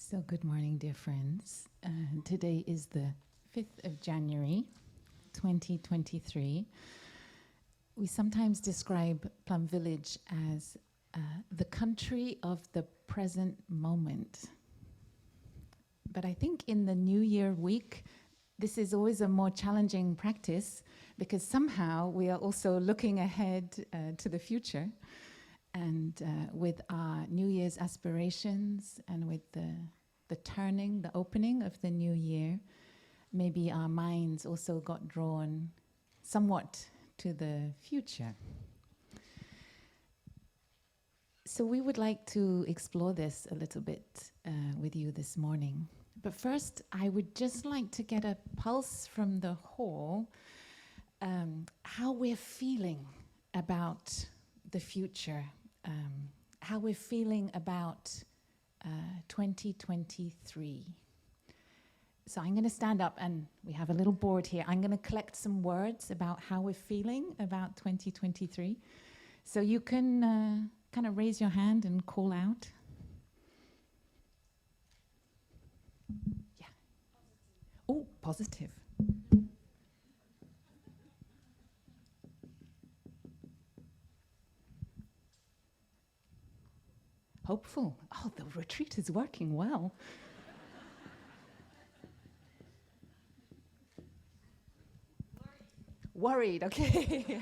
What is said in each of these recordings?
So good morning, dear friends. Today is the 5th of January, 2023. We sometimes describe Plum Village as the country of the present moment. But I think in the New Year week, this is always a more challenging practice because somehow we are also looking ahead to the future. And with our New Year's aspirations and with the turning, the opening of the new year, maybe our minds also got drawn somewhat to the future. So we would like to explore this a little bit with you this morning. But first, I would just like to get a pulse from the hall, how we're feeling about the future, how we're feeling about 2023. So I'm going to stand up, and we have a little board here. I'm going to collect some words about how we're feeling about 2023. So you can kind of raise your hand and call out. Yeah. Oh, positive. Hopeful. Oh, the retreat is working well. Worried, okay.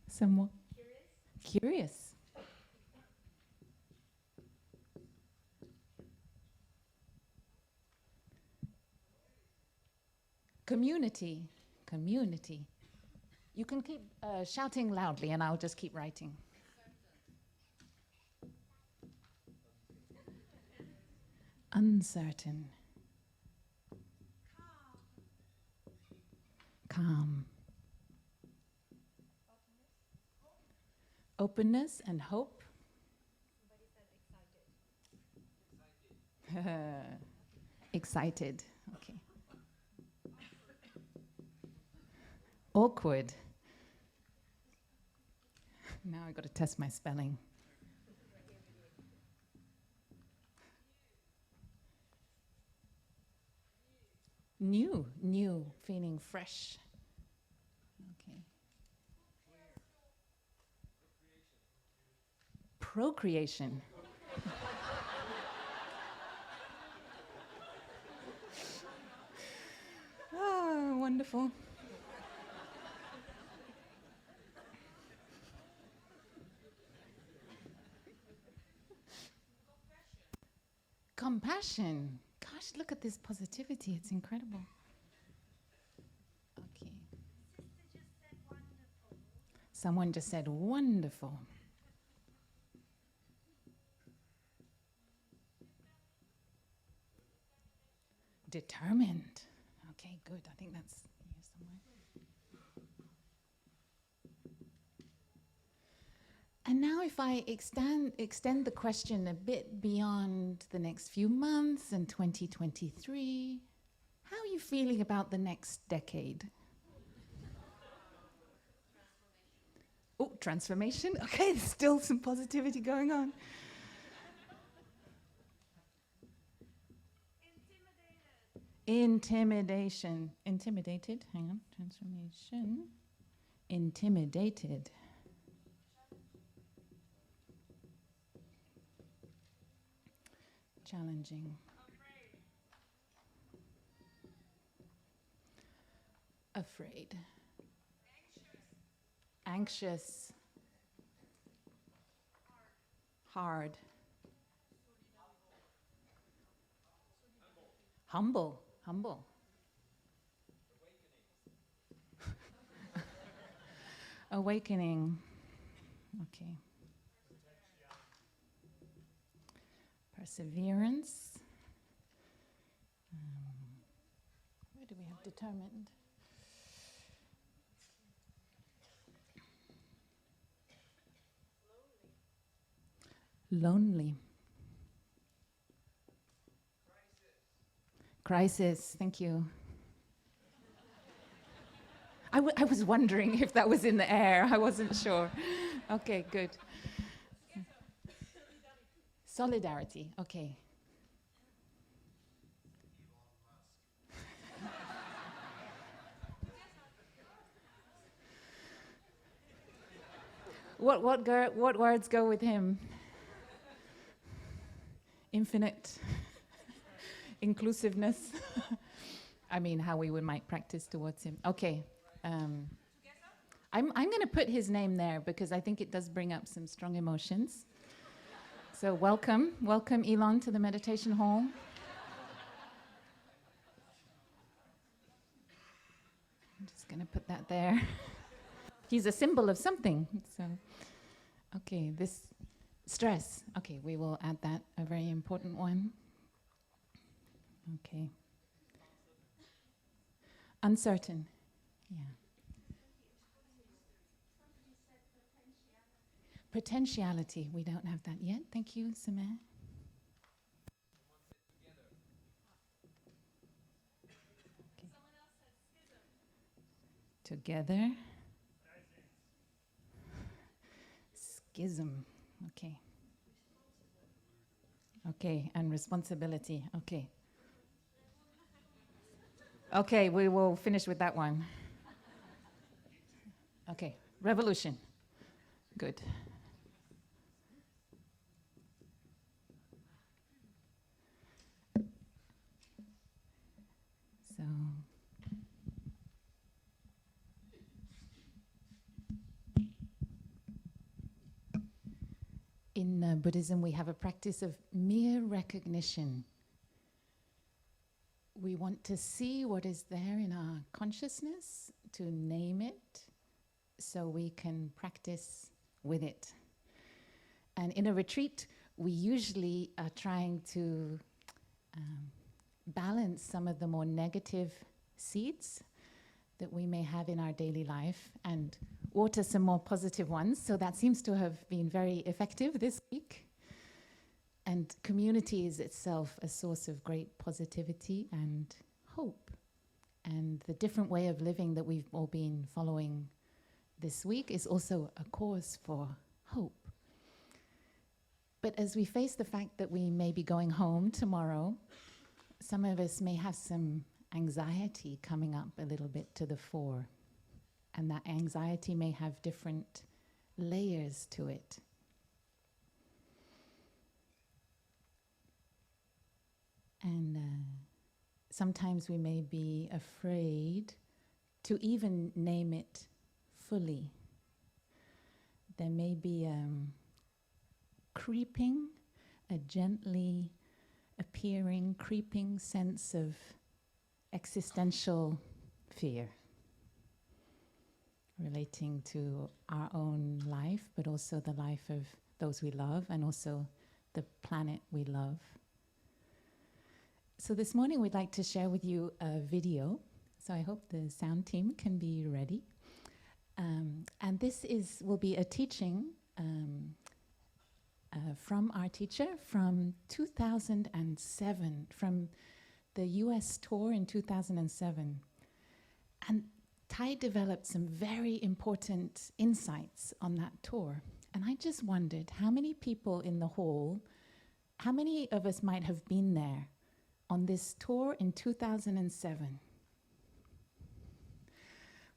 Someone? Curious. Community. You can keep shouting loudly and I'll just keep writing. Uncertain. Calm. Openness and hope. Somebody said excited. Excited. Okay. Awkward. Now I got to test my spelling. New, feeling fresh. Okay. Procreation. Oh, wonderful. Compassion. Gosh, look at this positivity. It's incredible. Okay. Someone just said wonderful. Determined. Okay, good. I think that's here somewhere. And now if I extend the question a bit beyond the next few months and 2023, how are you feeling about the next decade? Oh, transformation. Okay, there's still some positivity going on. Intimidation. Intimidated. Hang on. Transformation. Intimidated. Challenging. Afraid. Anxious. Hard. Humble. Awakening. Okay. Perseverance. Where do we have determined? Lonely. Crisis. Thank you. I was wondering if that was in the air. I wasn't sure. Okay, good. Solidarity, okay. What words go with him? Infinite inclusiveness. I mean, how we might practice towards him. Okay. I'm going to put his name there because I think it does bring up some strong emotions. So welcome Elon to the meditation hall. I'm just going to put that there. He's a symbol of something. So, okay, this stress. Okay, we will add that, a very important one. Okay. Uncertain. Yeah. Potentiality. We don't have that yet. Thank you, Sameh. Okay. Together. Schism. Okay. Okay, and responsibility. Okay. Okay, we will finish with that one. Okay, revolution. Good. So, in Buddhism, we have a practice of mere recognition. We want to see what is there in our consciousness, to name it, so we can practice with it. And in a retreat, we usually are trying to balance some of the more negative seeds that we may have in our daily life and water some more positive ones. So that seems to have been very effective this week. And community is itself a source of great positivity and hope. And the different way of living that we've all been following this week is also a cause for hope. But as we face the fact that we may be going home tomorrow, some of us may have some anxiety coming up a little bit to the fore. And that anxiety may have different layers to it. And sometimes we may be afraid to even name it fully. There may be a gently appearing, creeping sense of existential fear relating to our own life, but also the life of those we love and also the planet we love. So this morning we'd like to share with you a video. So I hope the sound team can be ready. And this will be a teaching from our teacher from 2007, from the US tour in 2007. And Thay developed some very important insights on that tour. And I just wondered how many people in the hall, how many of us might have been there on this tour in 2007?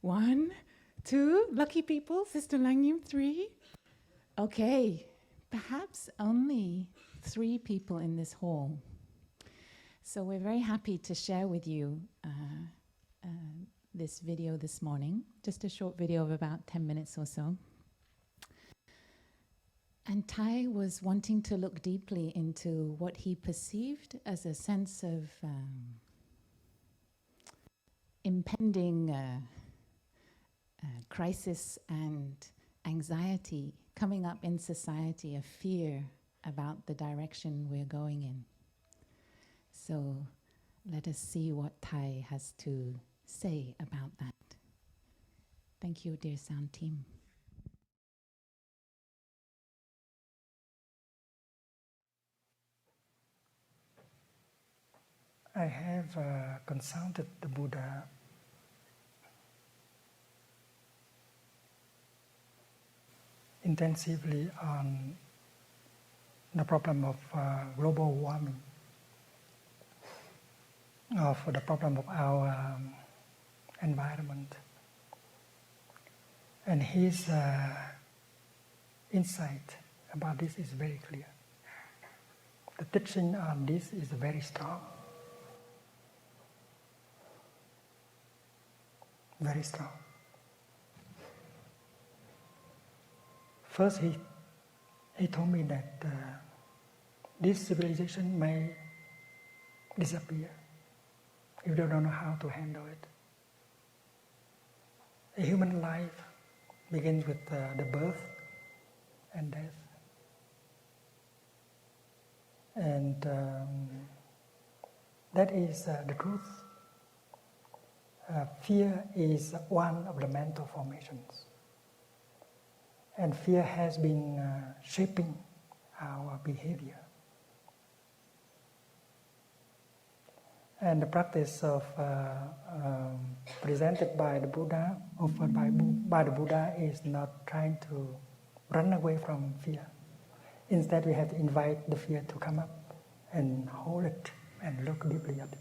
1, 2, lucky people, Sister Lang Nghiem, 3. Okay, perhaps only 3 people in this hall. So we're very happy to share with you this video this morning, just a short video of about 10 minutes or so. And Thay was wanting to look deeply into what he perceived as a sense of impending crisis and anxiety coming up in society, a fear about the direction we're going in. So let us see what Thay has to say about that. Thank you, dear sound team. I have consulted the Buddha intensively on the problem of global warming, or for the problem of our environment. And his insight about this is very clear. The teaching on this is very strong. Very strong. First, he told me that this civilization may disappear if you don't know how to handle it. A human life begins with the birth and death. And that is the truth. Fear is one of the mental formations. And fear has been shaping our behavior. And the practice of presented by the Buddha, offered by the Buddha, is not trying to run away from fear. Instead, we have to invite the fear to come up and hold it and look deeply at it.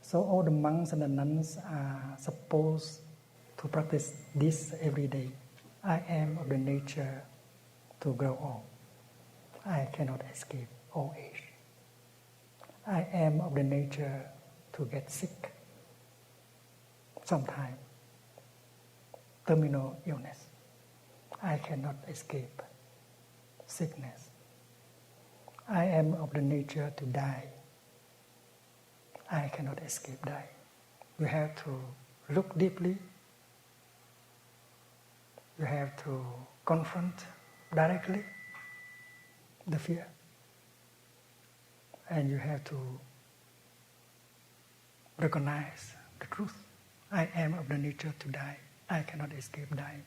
So all the monks and the nuns are supposed to practice this every day. I am of the nature to grow old. I cannot escape old age. I am of the nature to get sick. Sometime, terminal illness. I cannot escape sickness. I am of the nature to die. I cannot escape dying. You have to look deeply. You have to confront directly the fear. And you have to recognize the truth. I am of the nature to die. I cannot escape dying.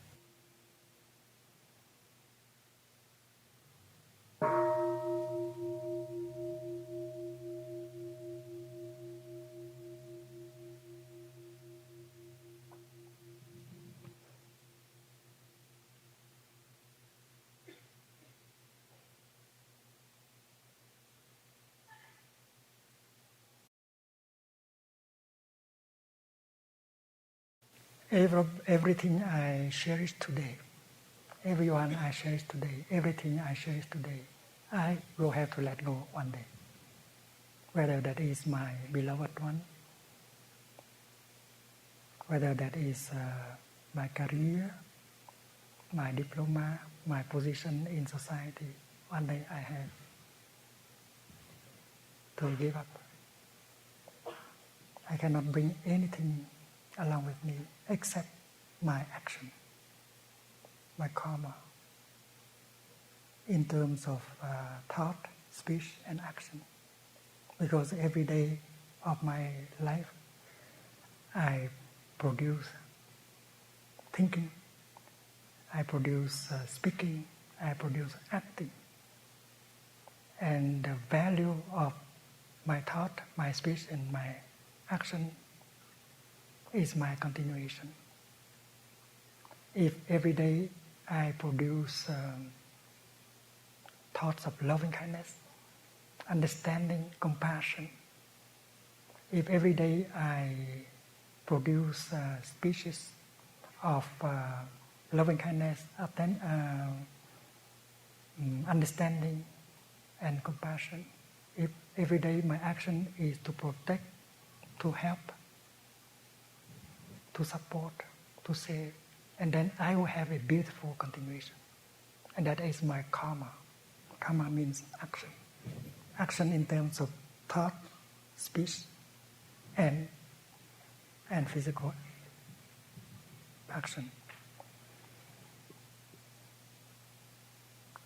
Everything I cherish today, everyone I cherish today, everything I cherish today, I will have to let go one day. Whether that is my beloved one, whether that is my career, my diploma, my position in society, one day I have to give up. I cannot bring anything along with me except my action, my karma, in terms of thought, speech, and action. Because every day of my life, I produce thinking, I produce speaking, I produce acting. And the value of my thought, my speech, and my action is my continuation. If every day I produce thoughts of loving kindness, understanding, compassion, if every day I produce speeches of loving kindness, understanding, and compassion, if every day my action is to protect, to help, to support, to save, and then I will have a beautiful continuation. And that is my karma. Karma means action. Action in terms of thought, speech, and physical action.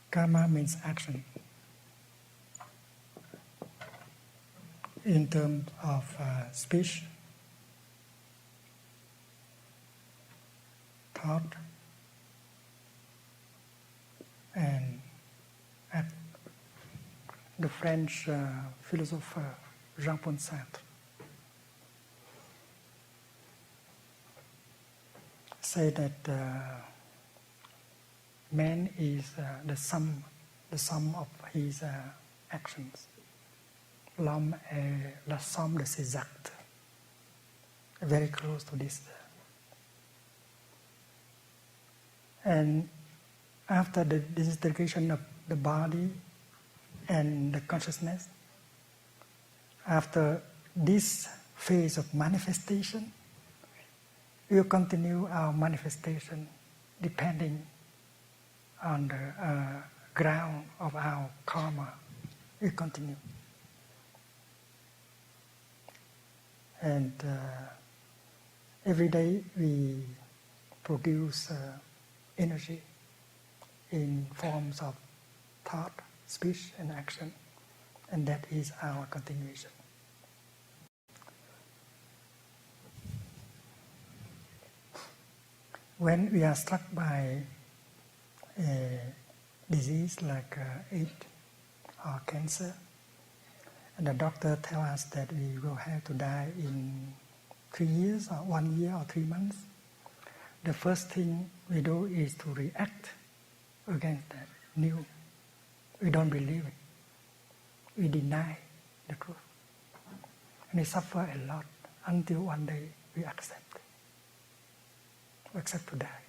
Karma means action. In terms of speech, thought, and act. The French philosopher Jean-Paul Sartre say that man is the sum the sum of his actions. L'homme est la somme de ses actes. Very close to this. And after the disintegration of the body and the consciousness, after this phase of manifestation, we will continue our manifestation depending on the ground of our karma. We continue. And every day we produce energy in forms of thought, speech, and action, and that is our continuation. When we are struck by a disease like AIDS or cancer, and the doctor tells us that we will have to die in 3 years or 1 year or 3 months, the first thing we do is to react against that news. We don't believe it. We deny the truth. And we suffer a lot until one day we accept. We accept to die.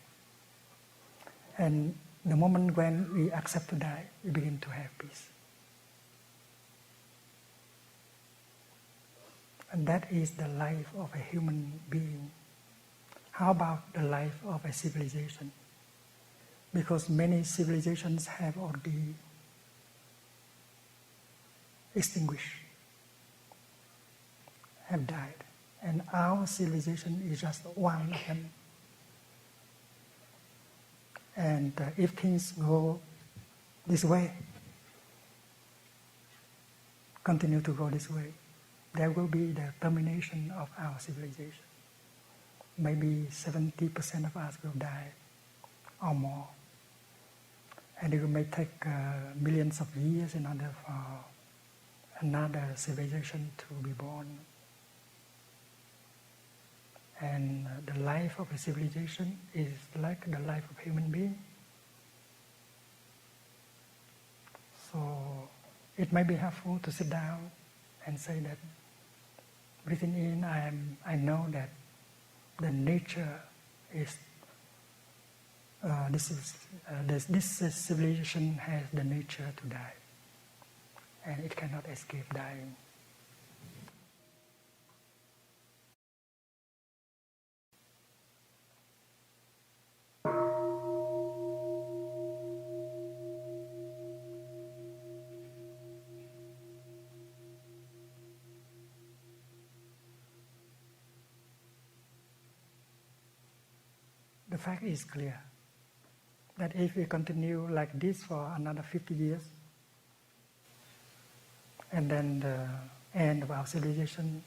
And the moment when we accept to die, we begin to have peace. And that is the life of a human being. How about the life of a civilization? Because many civilizations have already extinguished, have died. And our civilization is just one of them. And if things go this way, continue to go this way, there will be the termination of our civilization. Maybe 70% of us will die or more. And it may take millions of years in order for another civilization to be born. And the life of a civilization is like the life of a human being. So it may be helpful to sit down and say that breathing in, I know that the nature is this civilization has the nature to die, and it cannot escape dying. The fact is clear that if we continue like this for another 50 years, and then the end of our civilization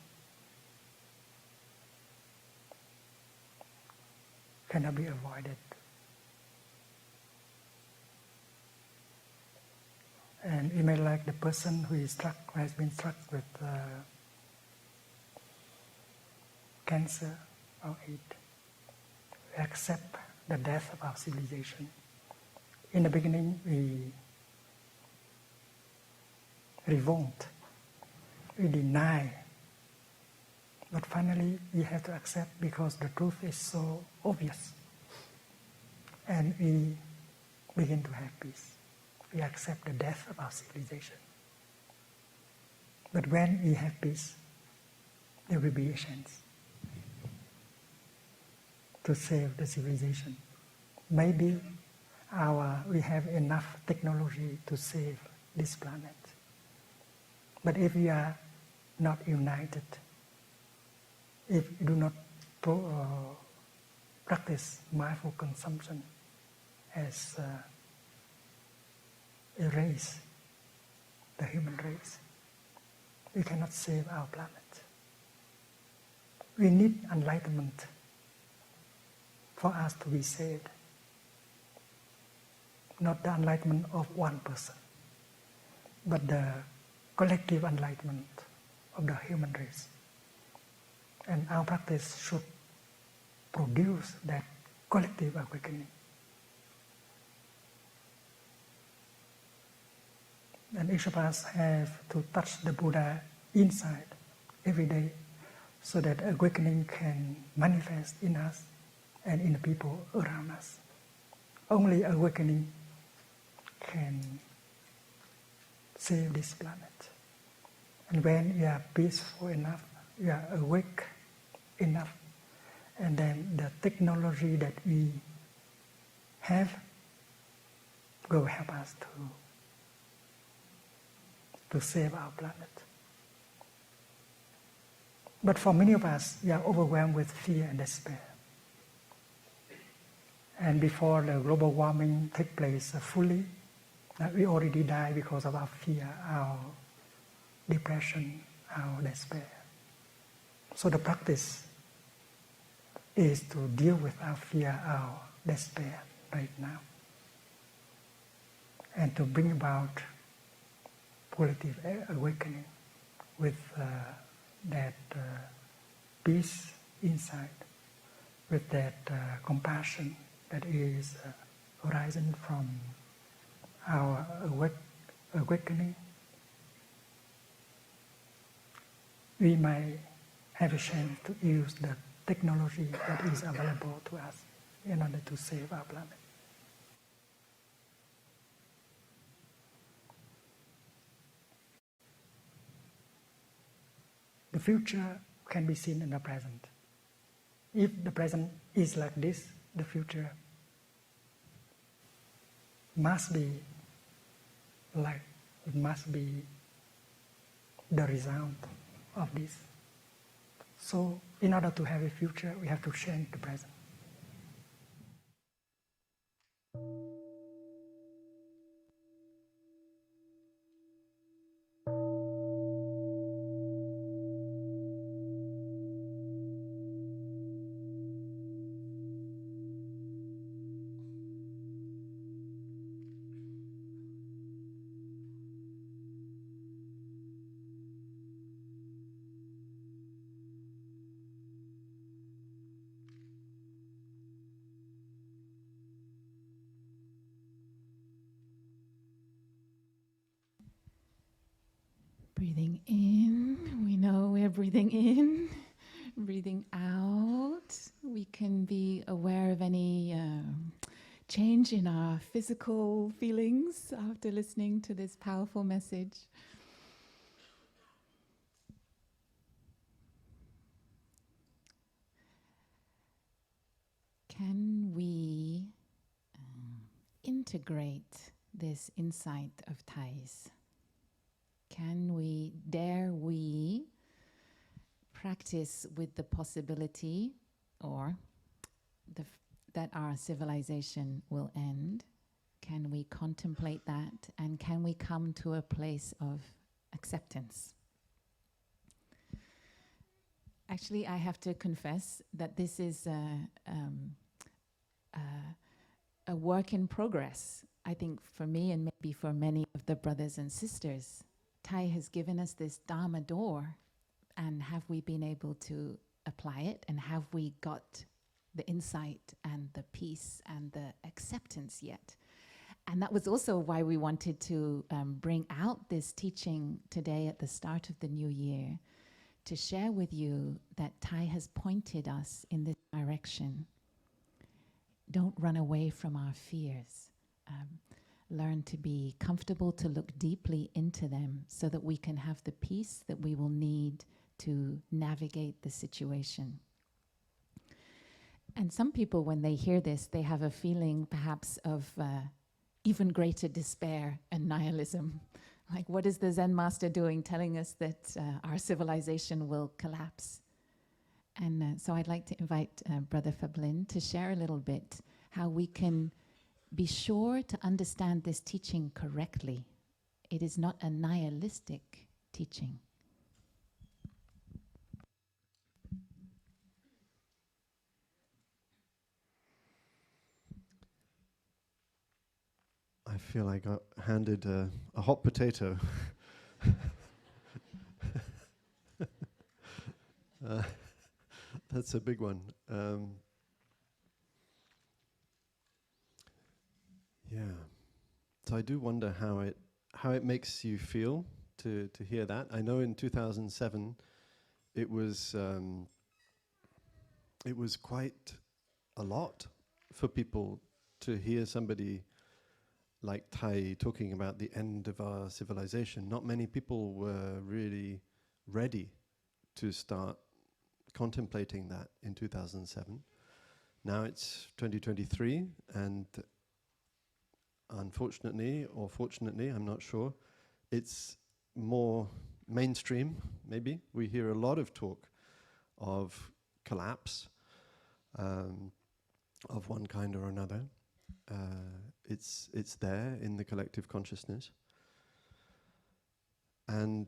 cannot be avoided. And we may like the person who has been struck with cancer or AIDS. We accept the death of our civilization. In the beginning, we revolt, we deny, but finally we have to accept because the truth is so obvious, and we begin to have peace. We accept the death of our civilization. But when we have peace, there will be a chance to save the civilization. Maybe we have enough technology to save this planet. But if we are not united, if we do not practice mindful consumption as a race, the human race, we cannot save our planet. We need enlightenment for us to be saved. Not the enlightenment of one person, but the collective enlightenment of the human race. And our practice should produce that collective awakening. And each of us have to touch the Buddha inside every day so that awakening can manifest in us and in the people around us. Only awakening can save this planet. And when you are peaceful enough, you are awake enough, and then the technology that we have will help us to save our planet. But for many of us, we are overwhelmed with fear and despair. And before the global warming takes place fully, we already die because of our fear, our depression, our despair. So the practice is to deal with our fear, our despair right now, and to bring about qualitative awakening with that peace inside, with that compassion that is arising from our awakening. We might have a chance to use the technology that is available to us in order to save our planet. The future can be seen in the present. If the present is like this, the future must be like, it must be the result of this. So in order to have a future, we have to change the present. Breathing in, we know we're breathing in. Breathing out, we can be aware of any change in our physical feelings after listening to this powerful message. Can we integrate this insight of Thay's? Dare we practice with the possibility that our civilization will end? Can we contemplate that, and can we come to a place of acceptance? Actually, I have to confess that this is a work in progress. I think for me, and maybe for many of the brothers and sisters, Thay has given us this Dharma door, and have we been able to apply it, and have we got the insight and the peace and the acceptance yet? And that was also why we wanted to bring out this teaching today at the start of the new year, to share with you that Thay has pointed us in this direction. Don't run away from our fears. Learn to be comfortable to look deeply into them so that we can have the peace that we will need to navigate the situation. And some people, when they hear this, they have a feeling perhaps of even greater despair and nihilism. Like, what is the Zen master doing, telling us that our civilization will collapse? And so I'd like to invite Brother Phap Linh to share a little bit how we can be sure to understand this teaching correctly. It is not a nihilistic teaching. I feel I got handed a hot potato. That's a big one. Yeah. So I do wonder how it it makes you feel to hear that. I know in 2007 it was quite a lot for people to hear somebody like Thay talking about the end of our civilization. Not many people were really ready to start contemplating that in 2007. Now it's 2023, and unfortunately, or fortunately, I'm not sure, it's more mainstream, maybe. We hear a lot of talk of collapse of one kind or another. It's there in the collective consciousness. And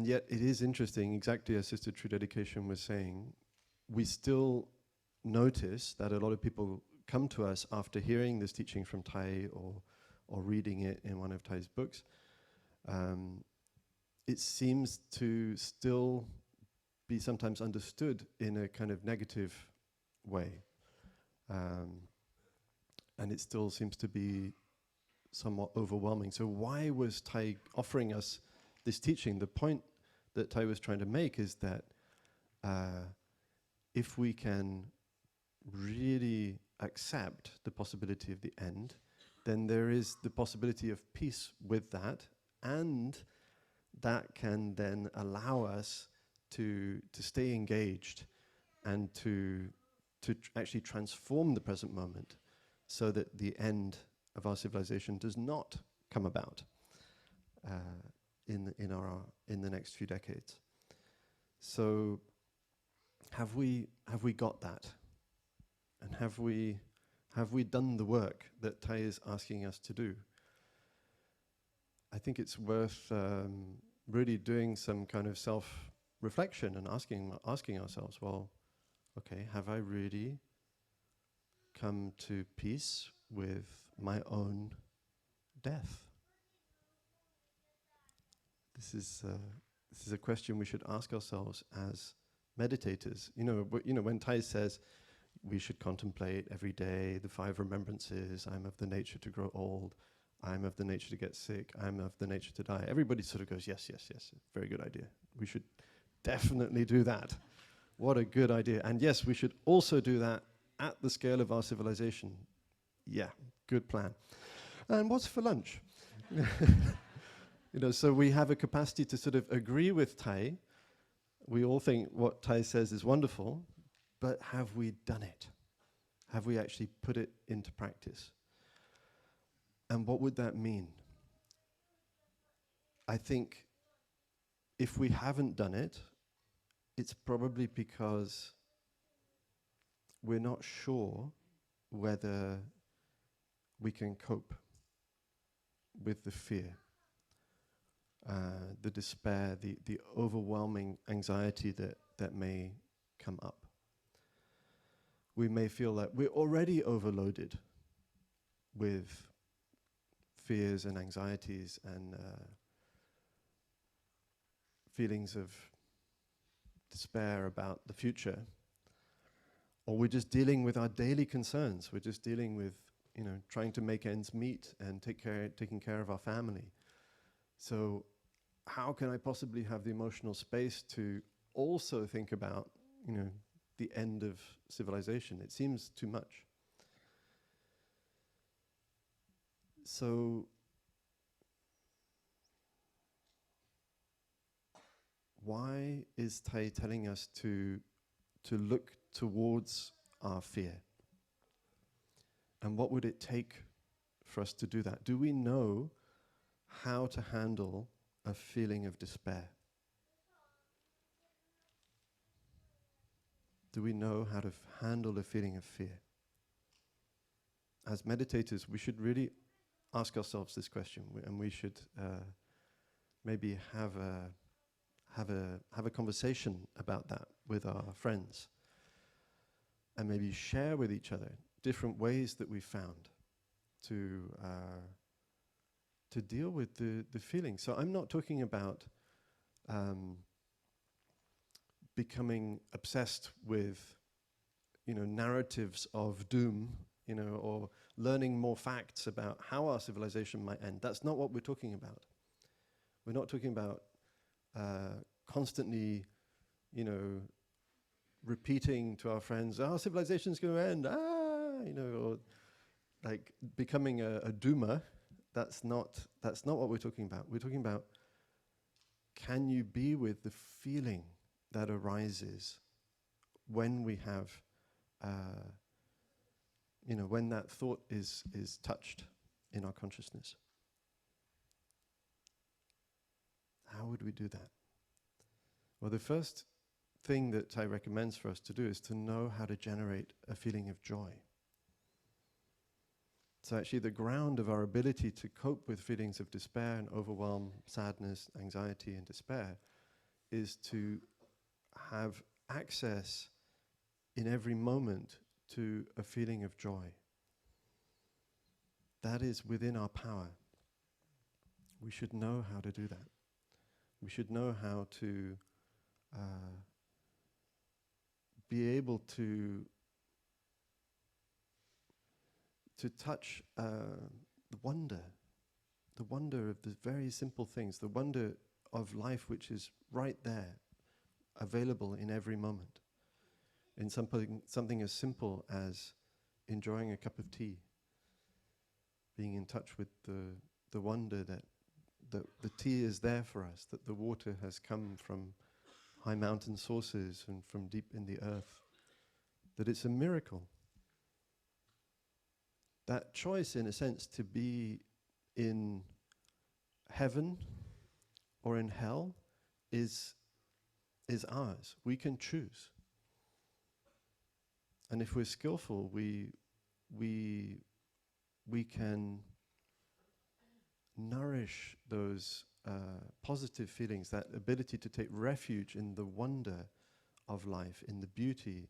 yet it is interesting, exactly as Sister True Dedication was saying, we still notice that a lot of people come to us after hearing this teaching from Thay or reading it in one of Thay's books. It seems to still be sometimes understood in a kind of negative way. And it still seems to be somewhat overwhelming. So why was Thay offering us this teaching? The point that Thay was trying to make is that if we can really accept the possibility of the end, then there is the possibility of peace with that, and that can then allow us to stay engaged and to actually transform the present moment so that the end of our civilization does not come about in the next few decades. So have we got that? And have we done the work that Thay is asking us to do? I think it's worth really doing some kind of self-reflection and asking ourselves, well, okay, have I really come to peace with my own death? This is a question we should ask ourselves as meditators. You know, when Thay says we should contemplate every day the Five Remembrances, I'm of the nature to grow old, I'm of the nature to get sick, I'm of the nature to die. Everybody sort of goes, yes, yes, yes, very good idea. We should definitely do that. What a good idea. And yes, we should also do that at the scale of our civilization. Yeah, good plan. And what's for lunch? So we have a capacity to sort of agree with Thay. We all think what Thay says is wonderful, but have we done it? Have we actually put it into practice? And what would that mean? I think if we haven't done it, it's probably because we're not sure whether we can cope with the fear, the despair, the overwhelming anxiety that may come up. We may feel that we're already overloaded with fears and anxieties and feelings of despair about the future. Or we're just dealing with our daily concerns. We're just dealing with, trying to make ends meet and taking care of our family. So how can I possibly have the emotional space to also think about, the end of civilization? It seems too much. So why is Thay telling us to look towards our fear? And what would it take for us to do that? Do we know how to handle a feeling of despair? Do we know how to handle a feeling of fear? As meditators, we should really ask ourselves this question, and we should maybe have a conversation about that with our friends, and maybe share with each other different ways that we've found to deal with the feeling. So I'm not talking about becoming obsessed with, narratives of doom, or learning more facts about how our civilization might end. That's not what we're talking about. We're not talking about constantly, repeating to our friends, our civilization's going to end, or like becoming a doomer. That's not what we're talking about. We're talking about, can you be with the feeling that arises when we have, when that thought is touched in our consciousness? How would we do that? Well, the first thing that Thay recommends for us to do is to know how to generate a feeling of joy. So actually the ground of our ability to cope with feelings of despair and overwhelm, sadness, anxiety and despair is to have access in every moment to a feeling of joy. That is within our power. We should know how to do that. We should know how to be able to touch the wonder of the very simple things, the wonder of life which is right there, available in every moment, in something as simple as enjoying a cup of tea, being in touch with the wonder that the tea is there for us, that the water has come from high mountain sources and from deep in the earth, that it's a miracle. That choice, in a sense, to be in heaven or in hell is ours. We can choose. And if we're skillful, we can nourish those positive feelings, that ability to take refuge in the wonder of life, in the beauty.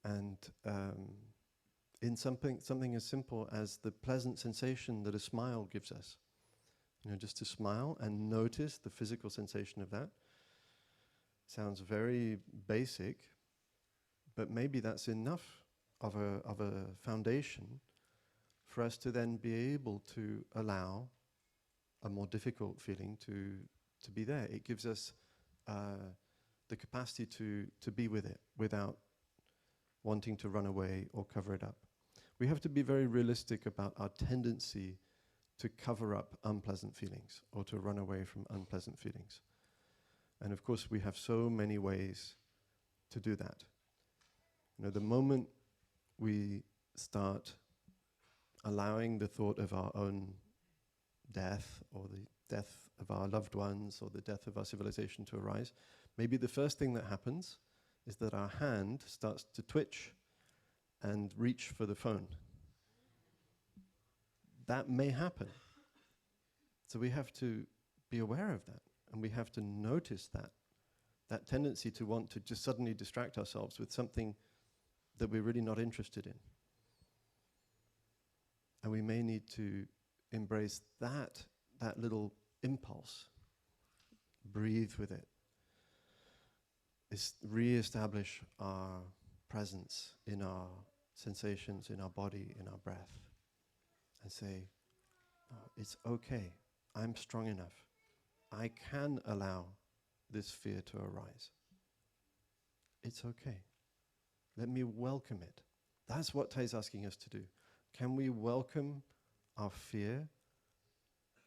And in something as simple as the pleasant sensation that a smile gives us. Just to smile and notice the physical sensation of that. Sounds very basic, but maybe that's enough of a foundation for us to then be able to allow a more difficult feeling to be there. It gives us the capacity to be with it without wanting to run away or cover it up. We have to be very realistic about our tendency to cover up unpleasant feelings or to run away from unpleasant feelings. And of course, we have so many ways to do that. The moment we start allowing the thought of our own death or the death of our loved ones or the death of our civilization to arise, maybe the first thing that happens is that our hand starts to twitch and reach for the phone. That may happen. So we have to be aware of that, and we have to notice that tendency to want to just suddenly distract ourselves with something that we're really not interested in. And we may need to embrace that little impulse, breathe with it, re-establish our presence in our sensations, in our body, in our breath, and say, oh, it's okay, I'm strong enough. I can allow this fear to arise. It's okay. Let me welcome it. That's what Thay's asking us to do. Can we welcome our fear?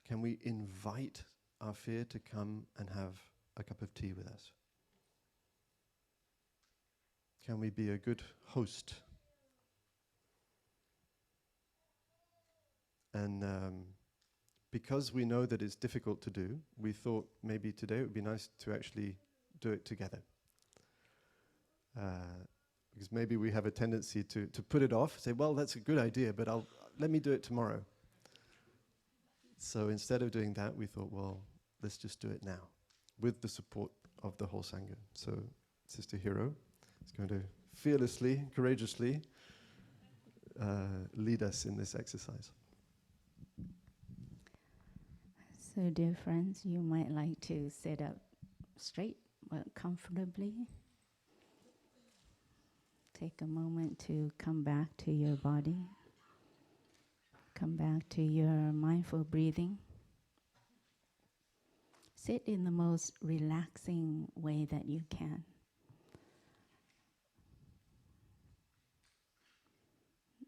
Can we invite our fear to come and have a cup of tea with us? Can we be a good host? And because we know that it's difficult to do, we thought maybe today it would be nice to actually do it together. Because maybe we have a tendency to put it off, say, well, that's a good idea, but let me do it tomorrow. So instead of doing that, we thought, well, let's just do it now, with the support of the whole Sangha. So Sister Hiro is going to fearlessly, courageously lead us in this exercise. So, dear friends, you might like to sit up straight but comfortably. take a moment to come back to your body. Come back to your mindful breathing. Sit in the most relaxing way that you can.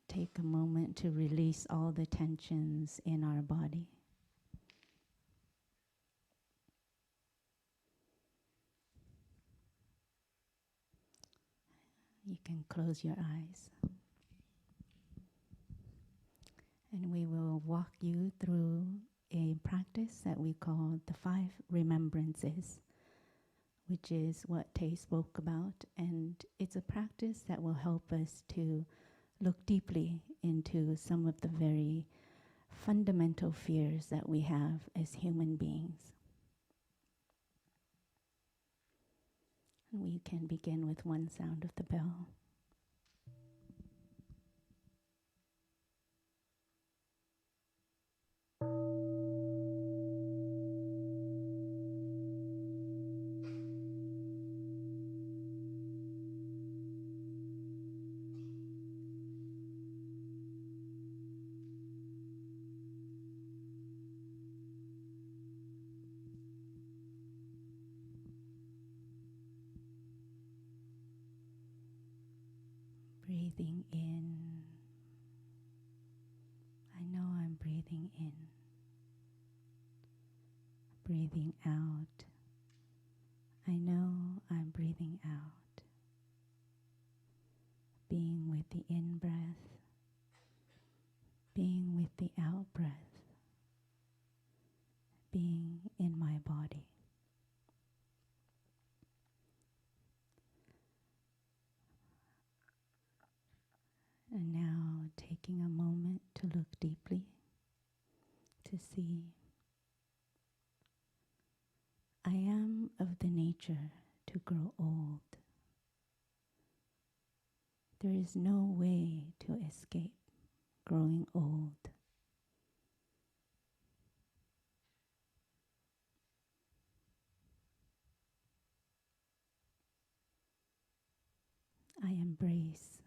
Take a moment to release all the tensions in our body. You can close your eyes. And we will walk you through a practice that we call the Five Remembrances, which is what Thay spoke about. And it's a practice that will help us to look deeply into some of the very fundamental fears that we have as human beings. And we can begin with one sound of the bell. Breathing in. I know I'm breathing in. Breathing out. I know I'm breathing out. Being with the in-breath. Being with the out-breath. Being in my body. And now taking a moment to look deeply, to see I am of the nature to grow old. There is no way to escape growing old. I embrace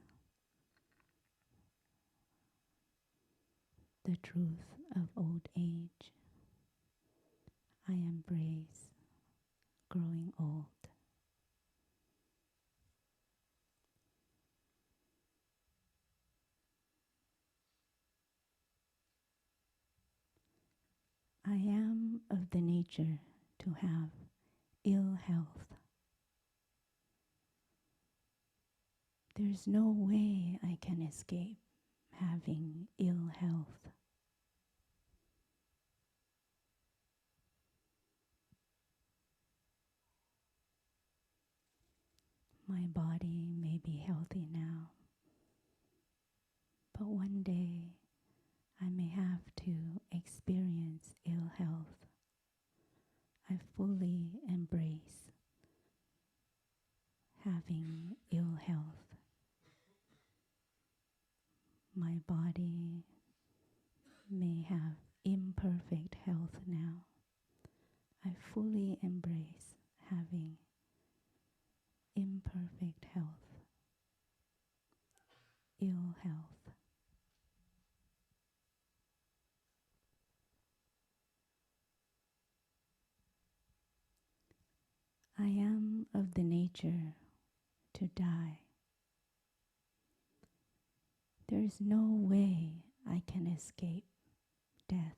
the truth of old age. I embrace growing old. I am of the nature to have ill health. There's no way I can escape having ill health. My body may be healthy now, but one day I may have to experience ill health. I fully embrace having ill health. My body may have imperfect health now. I fully embrace having imperfect health, ill health. I am of the nature to die. There is no way I can escape death.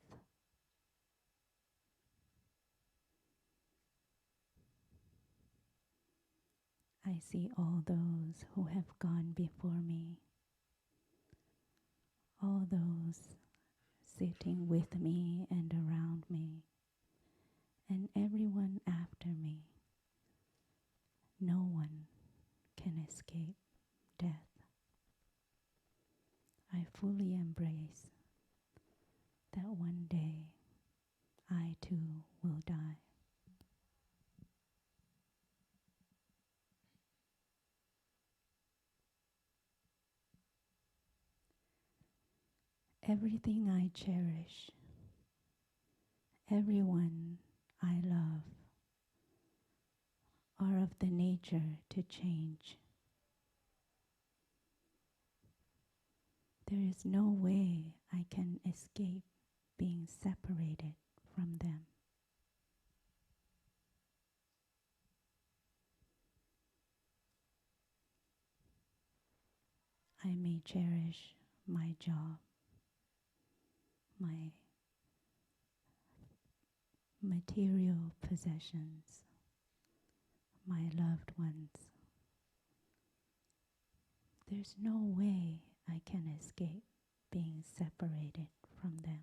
I see all those who have gone before me, all those sitting with me and around me, and everyone after me. No one can escape death. I fully embrace that one day I too will die. Everything I cherish, everyone I love, are of the nature to change. there is no way I can escape being separated from them. I may cherish my job, my material possessions, my loved ones. There's no way I can escape being separated from them.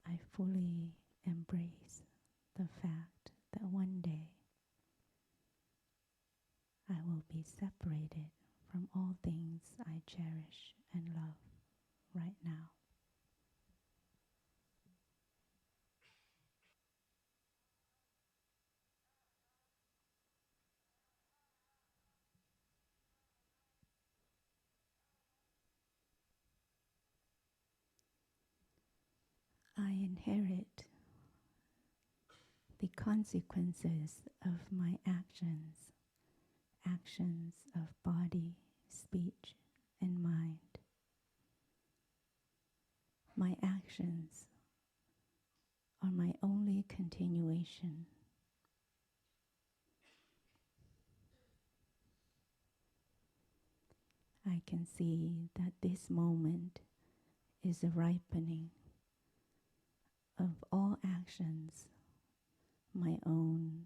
I fully embrace the fact that one day I will be separated from all things I cherish and love right now. I inherit the consequences of my actions, actions of body, speech, and mind. My actions are my only continuation. I can see that this moment is a ripening of all actions, my own,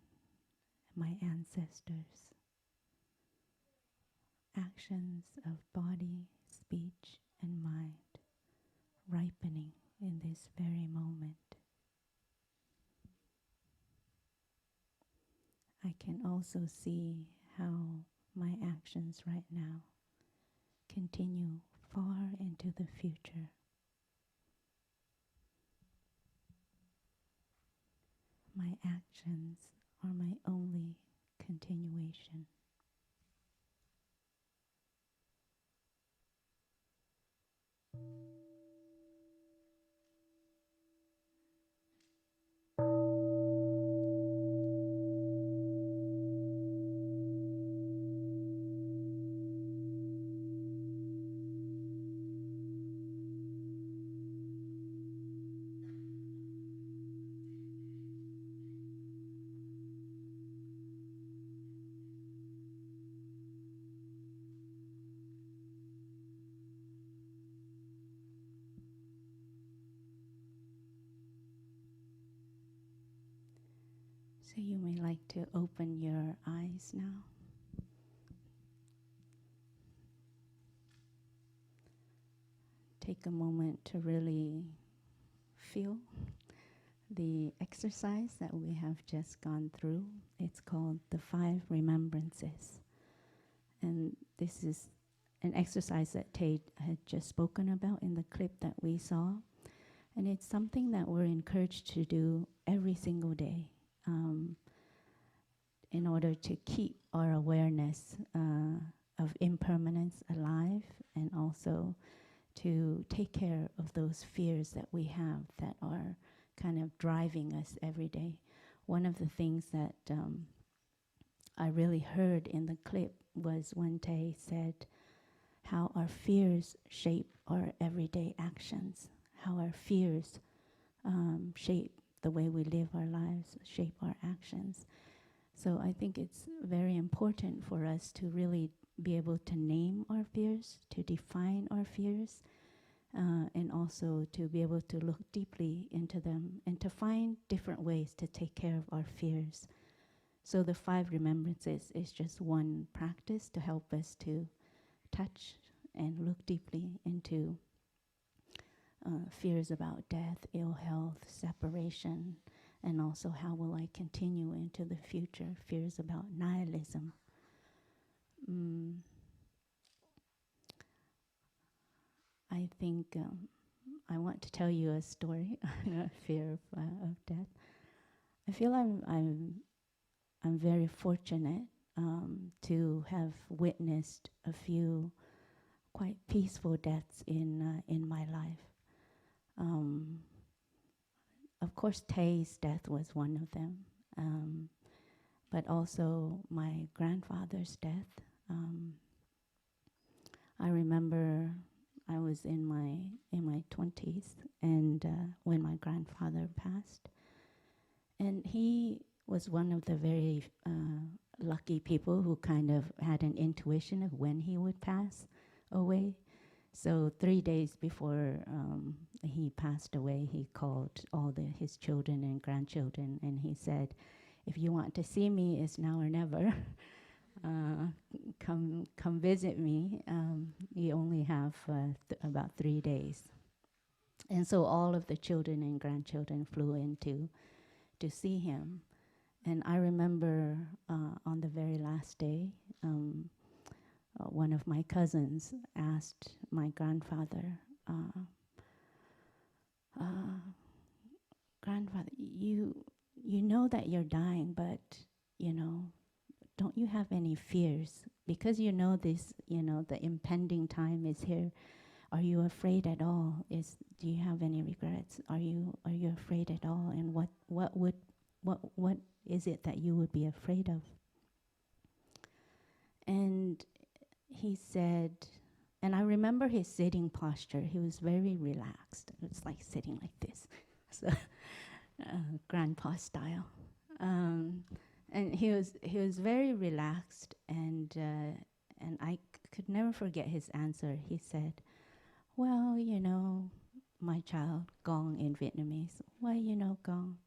my ancestors, actions of body, speech, and mind, ripening in this very moment. I can also see how my actions right now continue far into the future. My actions are my only continuation. So you may like to open your eyes now. Take a moment to really feel the exercise that we have just gone through. It's called the Five Remembrances. And this is an exercise that Thay had just spoken about in the clip that we saw. And it's something that we're encouraged to do every single day in order to keep our awareness of impermanence alive, and also to take care of those fears that we have that are kind of driving us every day. One of the things that I really heard in the clip was when Thay said how our fears shape our everyday actions, how our fears shape the way we live our lives, shape our actions. So I think it's very important for us to really be able to name our fears, to define our fears, and also to be able to look deeply into them and to find different ways to take care of our fears. So the Five Remembrances is just one practice to help us to touch and look deeply into fears about death, ill health, separation, and also how will I continue into the future, fears about nihilism. I think I want to tell you a story on fear of death. I feel I'm very fortunate to have witnessed a few quite peaceful deaths in my life. Of course, Thay's death was one of them, but also my grandfather's death. I remember I was in my 20s, and when my grandfather passed, and he was one of the very lucky people who kind of had an intuition of when he would pass away. So 3 days before he passed away, he called all his children and grandchildren, and he said, "If you want to see me, it's now or never. Come visit me. You only have about 3 days." And so all of the children and grandchildren flew in to see him. And I remember on the very last day, one of my cousins asked my grandfather, "Grandfather, you know that you're dying, but you know, don't you have any fears? Because you know this, you know, the impending time is here. Are you afraid at all? Do you have any regrets? Are you afraid at all? And what is it that you would be afraid of?" And he said, and I remember his sitting posture. He was very relaxed. It was like sitting like this, so grandpa style. And he was very relaxed, and I could never forget his answer. He said, "Well, you know, my child, gong in Vietnamese. Well, you know, gong.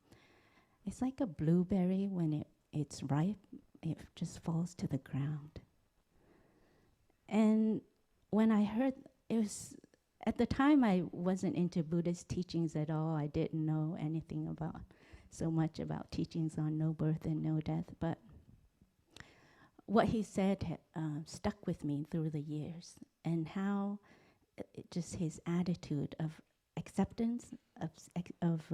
It's like a blueberry when it's ripe, it just falls to the ground." And when I heard, it was, at the time I wasn't into Buddhist teachings at all. I didn't know anything about, so much about teachings on no birth and no death. But what he said stuck with me through the years, and how just his attitude of acceptance, of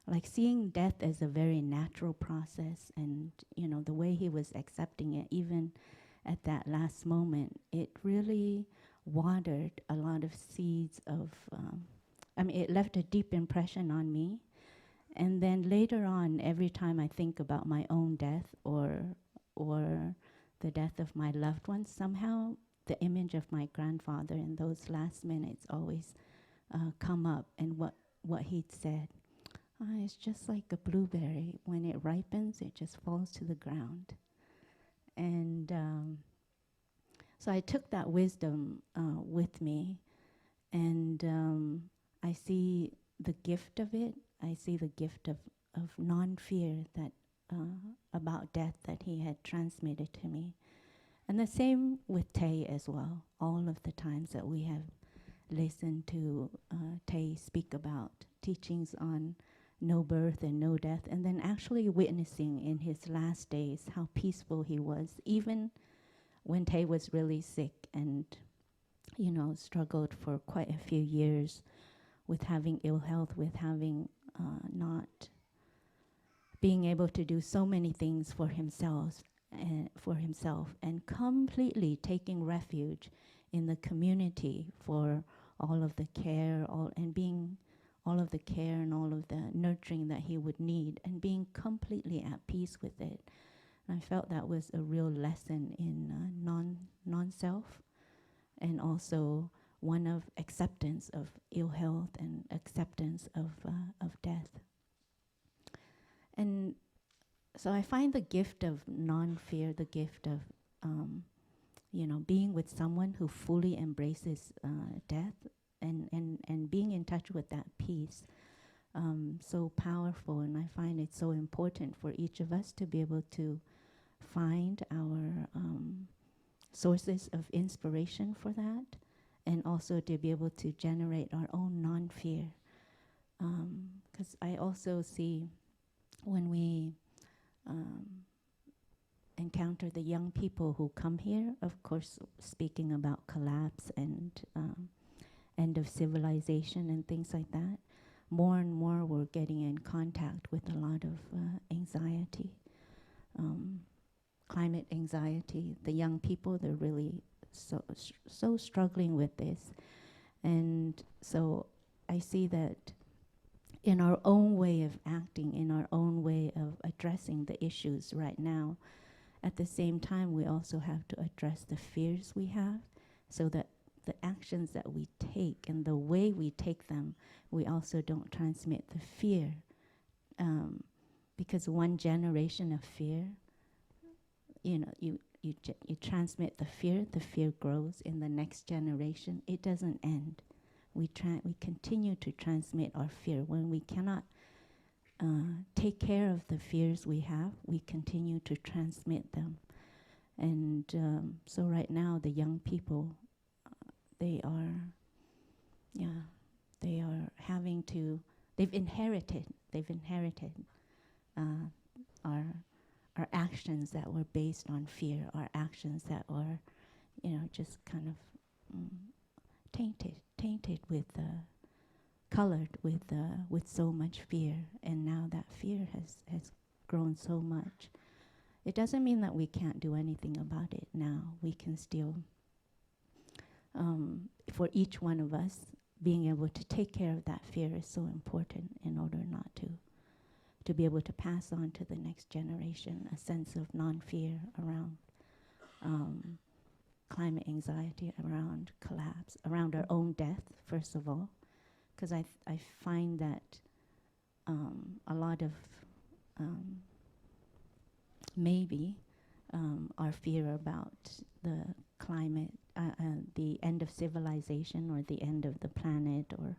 like seeing death as a very natural process, and you know the way he was accepting it, even at that last moment, it really watered a lot of seeds of. It left a deep impression on me, and then later on, every time I think about my own death or the death of my loved ones, somehow the image of my grandfather in those last minutes always come up, and what he'd said. It's just like a blueberry. When it ripens, it just falls to the ground. And so I took that wisdom with me, and I see the gift of it. I see the gift of non-fear that about death that he had transmitted to me. And the same with Thay as well. All of the times that we have listened to Thay speak about teachings on no birth and no death, and then actually witnessing in his last days how peaceful he was, even when Thay was really sick and, you know, struggled for quite a few years with having ill health, with having not being able to do so many things for himself, and completely taking refuge in the community for all of the care, all of the care and all of the nurturing that he would need, and being completely at peace with it. And I felt that was a real lesson in non-self, and also one of acceptance of ill health and acceptance of death. And so I find the gift of non-fear, the gift of being with someone who fully embraces death, and being in touch with that peace, so powerful. And I find it so important for each of us to be able to find our sources of inspiration for that, and also to be able to generate our own non-fear. Because I also see when we encounter the young people who come here, of course, speaking about collapse and end of civilization and things like that, more and more we're getting in contact with a lot of anxiety, climate anxiety. The young people, they're really so struggling with this. And so I see that in our own way of acting, in our own way of addressing the issues right now, at the same time, we also have to address the fears we have, so that the actions that we take and the way we take them, we also don't transmit the fear. Because one generation of fear, you transmit the fear grows in the next generation. It doesn't end. We continue to transmit our fear. When we cannot take care of the fears we have, we continue to transmit them. And so right now, the young people, they are having to, they've inherited our actions that were based on fear, our actions that were, just kind of tainted with, colored with so much fear. And now that fear has grown so much. It doesn't mean that we can't do anything about it now. We can still, for each one of us, being able to take care of that fear is so important in order not to be able to pass on to the next generation a sense of non-fear around climate anxiety, around collapse, around our own death, first of all. Because I find that a lot of our fear about the climate, the end of civilization or the end of the planet or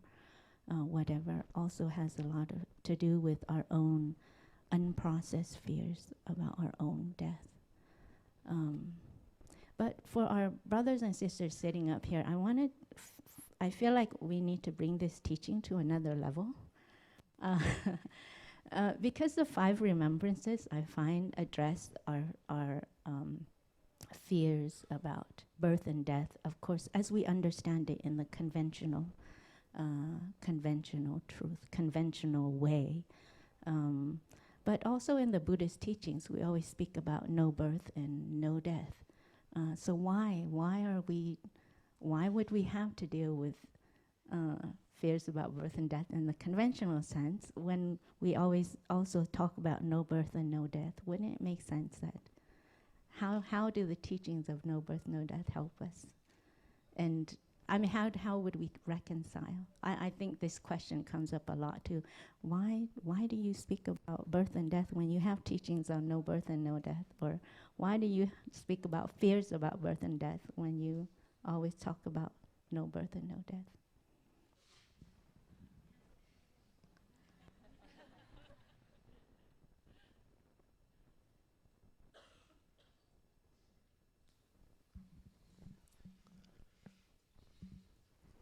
whatever, also has a lot to do with our own unprocessed fears about our own death. But for our brothers and sisters sitting up here, I feel like we need to bring this teaching to another level. Because the Five Remembrances, I find, address our fears about birth and death, of course, as we understand it in the conventional truth, conventional way. But also in the Buddhist teachings, we always speak about no birth and no death. So why would we have to deal with fears about birth and death in the conventional sense when we always also talk about no birth and no death? Wouldn't it make sense that how do the teachings of no birth, no death help us? And I mean, how would we reconcile? I think this question comes up a lot too. Why do you speak about birth and death when you have teachings on no birth and no death? Or why do you speak about fears about birth and death when you always talk about no birth and no death?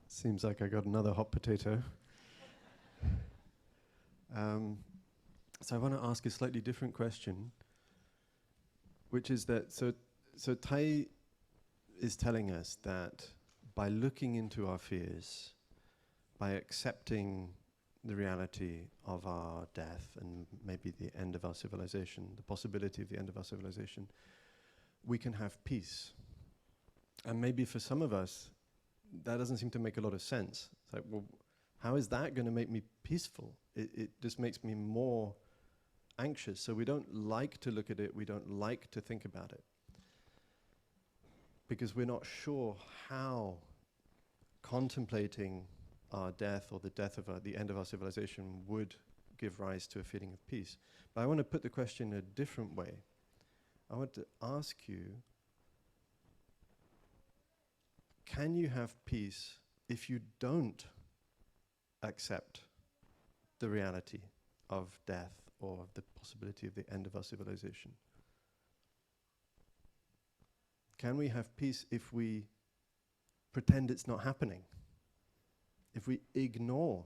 Seems like I got another hot potato. So I want to ask a slightly different question, which is that, so Thay is telling us that by looking into our fears, by accepting the reality of our death and maybe the end of our civilization, the possibility of the end of our civilization, we can have peace. And maybe for some of us, that doesn't seem to make a lot of sense. It's like, well, how is that going to make me peaceful? It just makes me more anxious. So we don't like to look at it. We don't like to think about it. Because we're not sure how contemplating our death or the death of the end of our civilization would give rise to a feeling of peace. But I want to put the question in a different way. I want to ask you, can you have peace if you don't accept the reality of death or the possibility of the end of our civilization? Can we have peace if we pretend it's not happening? If we ignore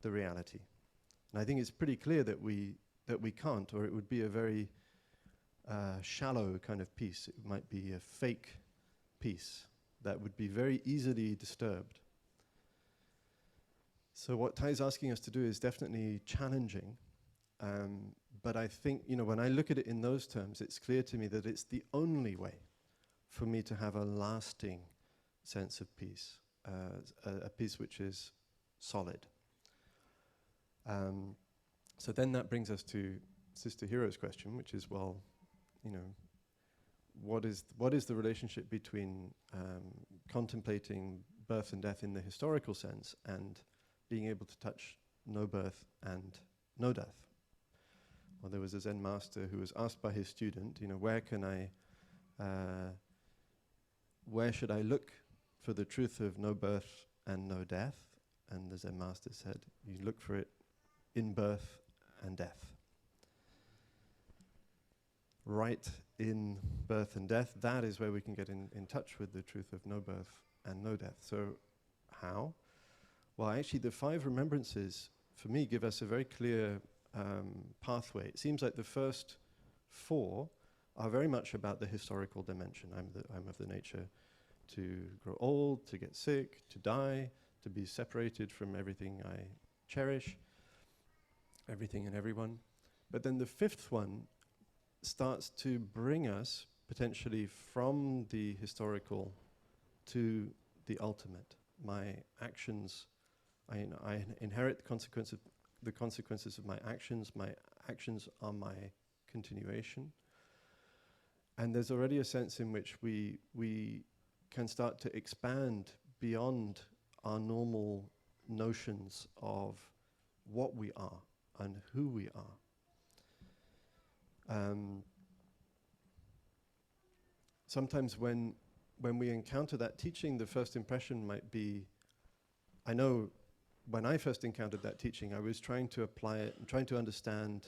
the reality? And I think it's pretty clear that we can't, or it would be a very shallow kind of peace. It might be a fake peace that would be very easily disturbed. So what Thay's asking us to do is definitely challenging, but I think, when I look at it in those terms, it's clear to me that it's the only way for me to have a lasting sense of peace, a peace which is solid. So then that brings us to Sister Hero's question, which is, well, what is the relationship between contemplating birth and death in the historical sense and being able to touch no birth and no death? Well, there was a Zen master who was asked by his student, where should I look for the truth of no birth and no death? And the Zen master said, you look for it in birth and death. Right in birth and death, that is where we can get in touch with the truth of no birth and no death. So how? Well, actually, the Five Remembrances, for me, give us a very clear pathway. It seems like the first four are very much about the historical dimension. I'm of the nature to grow old, to get sick, to die, to be separated from everything I cherish, everything and everyone. But then the fifth one starts to bring us potentially from the historical to the ultimate. My actions, I inherit the consequences of my actions. My actions are my continuation. And there's already a sense in which we can start to expand beyond our normal notions of what we are and who we are. Sometimes when we encounter that teaching, the first impression might be, I know when I first encountered that teaching, I was trying to apply it and trying to understand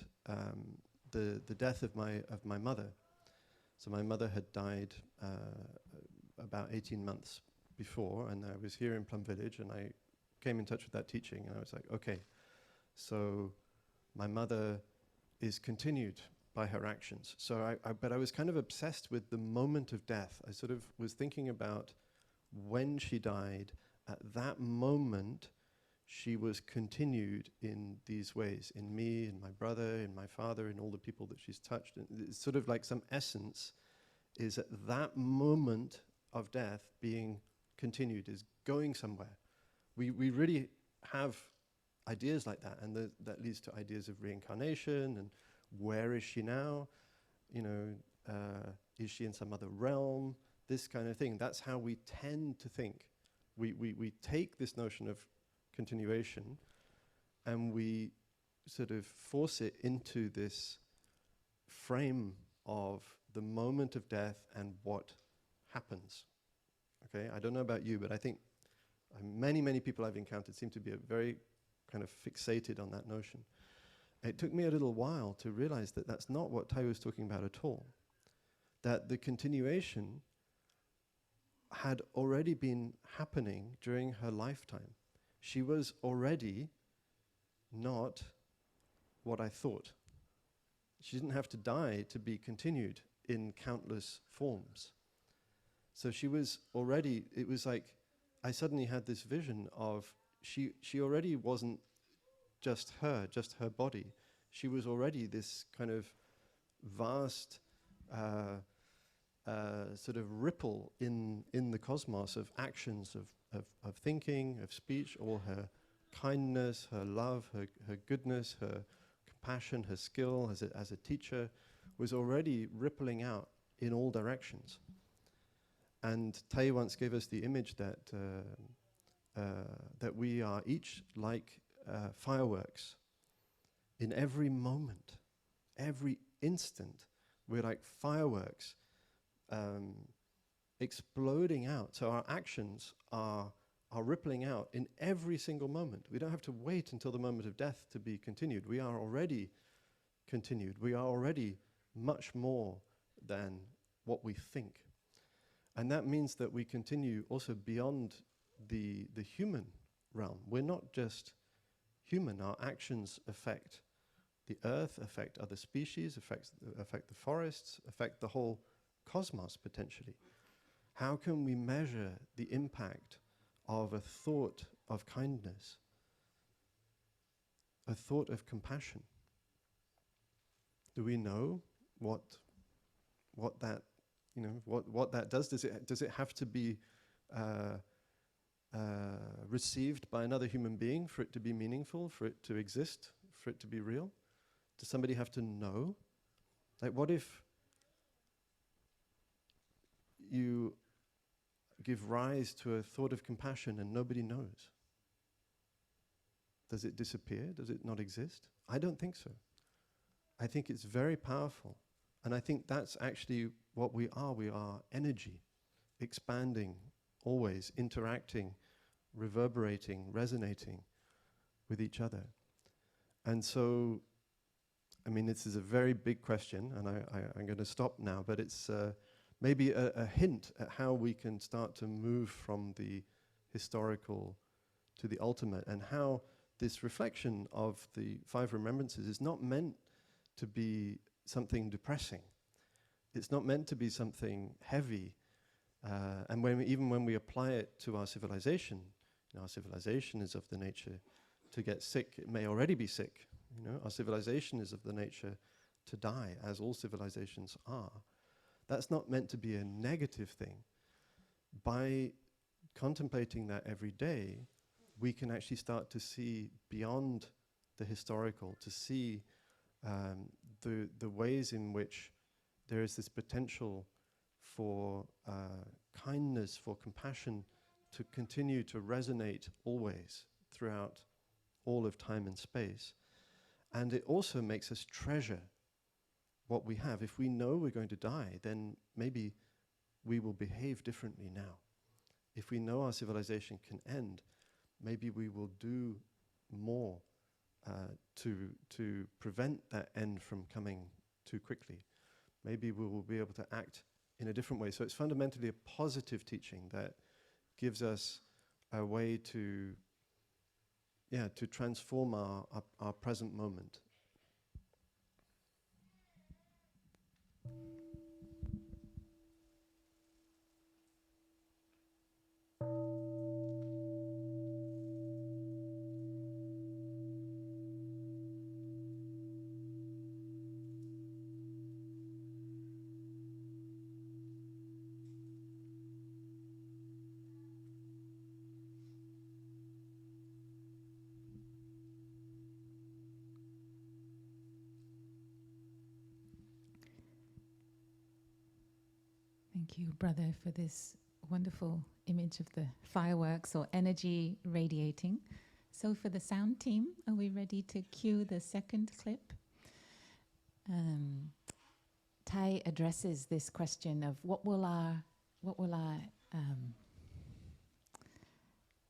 the death of my mother. So my mother had died about 18 months before, and I was here in Plum Village, and I came in touch with that teaching, and I was like, okay, so my mother is continued by her actions. So but I was kind of obsessed with the moment of death. I sort of was thinking about when she died. At that moment, she was continued in these ways, in me, in my brother, in my father, in all the people that she's touched. And it's sort of like some essence is at that moment of death being continued, is going somewhere. We really have ideas like that, and that leads to ideas of reincarnation and where is she now? Is she in some other realm? This kind of thing. That's how we tend to think. We take this notion of continuation and we sort of force it into this frame of the moment of death and what happens. Okay, I don't know about you, but I think many people I've encountered seem to be very kind of fixated on that notion. It took me a little while to realize that that's not what Thay was talking about at all. That the continuation had already been happening during her lifetime. She was already not what I thought. She didn't have to die to be continued in countless forms. So she was already, it was like, I suddenly had this vision of she already wasn't just her body. She was already this kind of vast sort of ripple in the cosmos of actions, of thinking, of speech, all her kindness, her love, her goodness, her compassion, her skill as a teacher was already rippling out in all directions. And Thay once gave us the image that we are each like fireworks. In every moment, every instant, we're like fireworks exploding out. So our actions are rippling out in every single moment. We don't have to wait until the moment of death to be continued. We are already continued. We are already much more than what we think. And that means that we continue also beyond the human realm. We're not just human. Our actions affect the earth, affect other species, affect the forests, affect the whole cosmos potentially. How can we measure the impact of a thought of kindness, a thought of compassion? Do we know what that what that does? Does it have to be received by another human being for it to be meaningful, for it to exist, for it to be real? Does somebody have to know? Like, what if you give rise to a thought of compassion and nobody knows? Does it disappear? Does it not exist? I don't think so. I think it's very powerful. And I think that's actually what we are. We are energy, expanding, always interacting, reverberating, resonating with each other. And so, I mean, this is a very big question, and I'm going to stop now, but it's maybe a hint at how we can start to move from the historical to the ultimate, and how this reflection of the Five Remembrances is not meant to be something depressing. It's not meant to be something heavy. And even when we apply it to our civilization, our civilization is of the nature to get sick. It may already be sick. Our civilization is of the nature to die, as all civilizations are. That's not meant to be a negative thing. By contemplating that every day, we can actually start to see beyond the historical, to see the ways in which there is this potential for kindness, for compassion to continue to resonate always throughout all of time and space. And it also makes us treasure what we have. If we know we're going to die, then maybe we will behave differently now. If we know our civilization can end, maybe we will do more to prevent that end from coming too quickly. Maybe we will be able to act in a different way. So it's fundamentally a positive teaching that gives us a way to transform our present moment. Thank you, Brother, for this wonderful image of the fireworks or energy radiating. So for the sound team, are we ready to cue the second clip? Thay addresses this question of what will our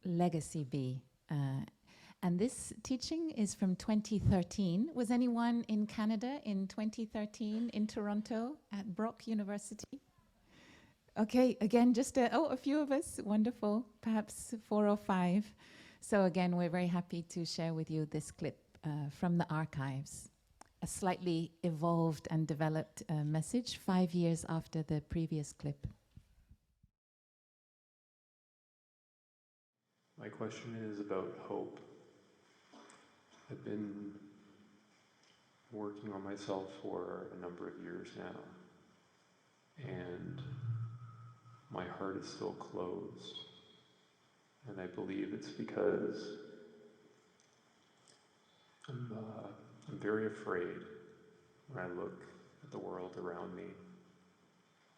legacy be? And this teaching is from 2013. Was anyone in Canada in 2013 in Toronto at Brock University? Okay, again, just a few of us, wonderful, perhaps 4 or 5. So again, we're very happy to share with you this clip from the archives, a slightly evolved and developed message 5 years after the previous clip. My question is about hope. I've been working on myself for a number of years now, and my heart is still closed. And I believe it's because I'm very afraid when I look at the world around me,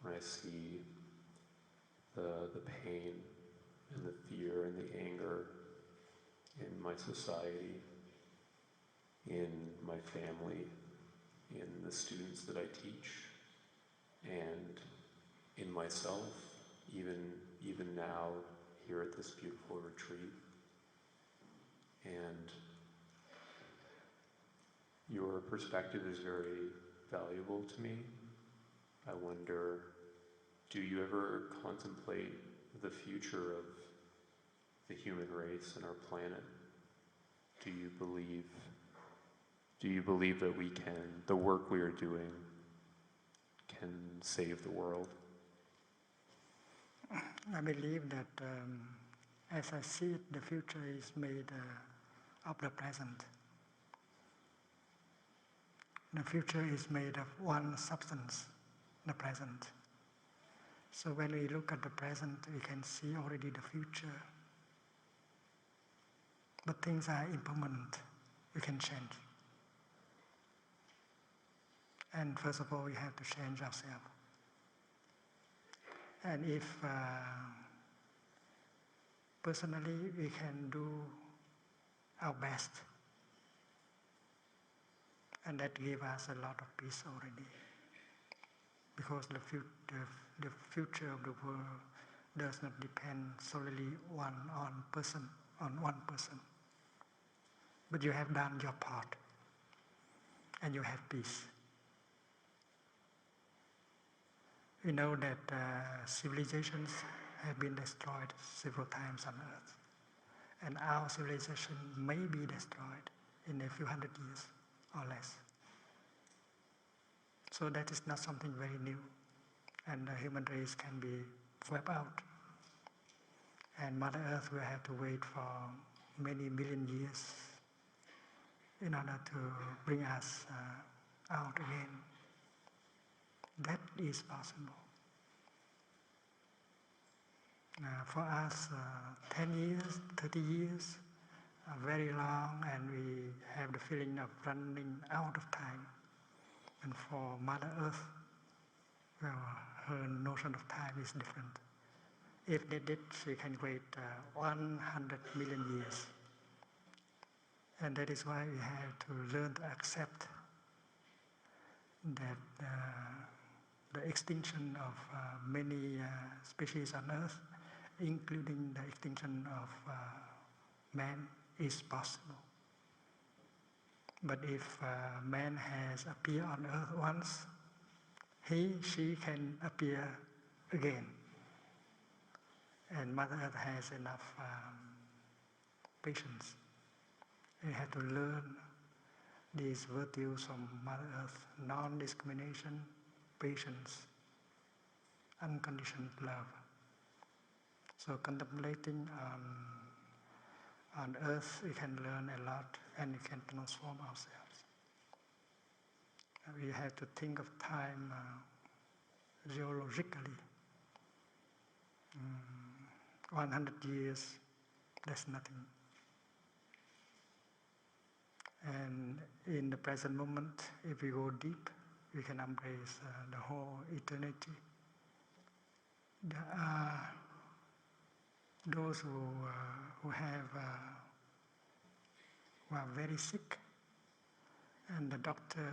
when I see the pain and the fear and the anger in my society, in my family, in the students that I teach, and in myself, even now here at this beautiful retreat. And your perspective is very valuable to me. I wonder, do you ever contemplate the future of the human race and our planet? Do you believe that we can, the work we are doing, can save the world? I believe that as I see it, the future is made of the present. The future is made of one substance, the present. So when we look at the present, we can see already the future. But things are impermanent, we can change. And first of all, we have to change ourselves. And if personally we can do our best, and that gives us a lot of peace already. Because the future of the world does not depend solely on one person. But you have done your part, and you have peace. We know that civilizations have been destroyed several times on Earth, and our civilization may be destroyed in a few hundred years or less. So that is not something very new, and the human race can be wiped out. And Mother Earth will have to wait for many million years in order to bring us out again. That is possible. For us, 10 years, 30 years, very long, and we have the feeling of running out of time. And for Mother Earth, well, her notion of time is different. If needed, she can wait 100 million years. And that is why we have to learn to accept that the extinction of many species on Earth, including the extinction of man, is possible. But if man has appeared on Earth once, she can appear again. And Mother Earth has enough patience. We have to learn these virtues from Mother Earth: non-discrimination, patience, unconditioned love. So contemplating on Earth, we can learn a lot, and we can transform ourselves. We have to think of time geologically. 100 years, that's nothing. And in the present moment, if we go deep, we can embrace the whole eternity. There are those who are very sick, and the doctor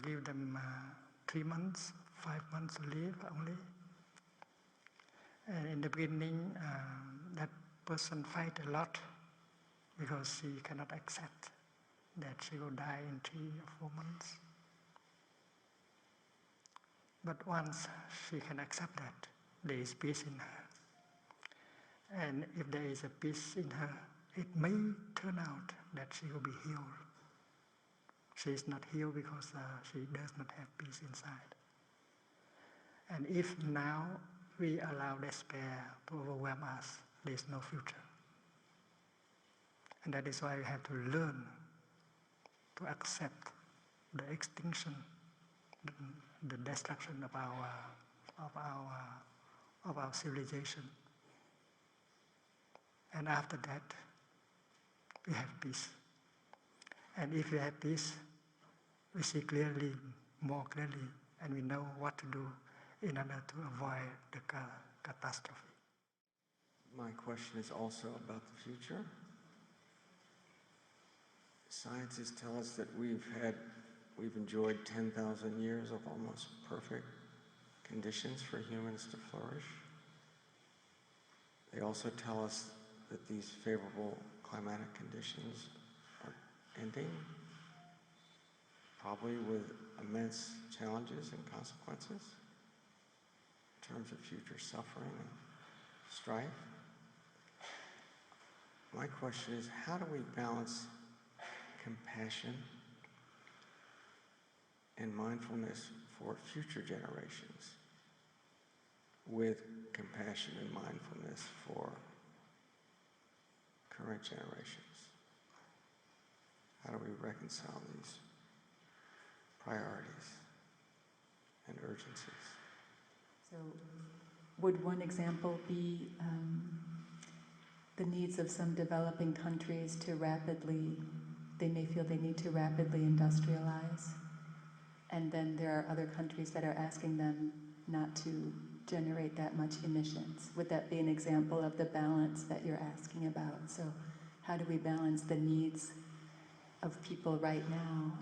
give them 3 months, 5 months to live only. And in the beginning, that person fight a lot because she cannot accept that she will die in 3 or 4 months. But once she can accept that, there is peace in her. And if there is a peace in her, it may turn out that she will be healed. She is not healed because she does not have peace inside. And if now we allow despair to overwhelm us, there is no future. And that is why we have to learn to accept the extinction, the destruction of our civilization. And after that, we have peace. And if we have peace, we see clearly, more clearly, and we know what to do in order to avoid the catastrophe. My question is also about the future. Scientists tell us that we've enjoyed 10,000 years of almost perfect conditions for humans to flourish. They also tell us that these favorable climatic conditions are ending, probably with immense challenges and consequences in terms of future suffering and strife. My question is, how do we balance compassion and mindfulness for future generations with compassion and mindfulness for current generations? How do we reconcile these priorities and urgencies? So would one example be the needs of some developing countries they may feel they need to rapidly industrialize, and then there are other countries that are asking them not to generate that much emissions? Would that be an example of the balance that you're asking about? So how do we balance the needs of people right now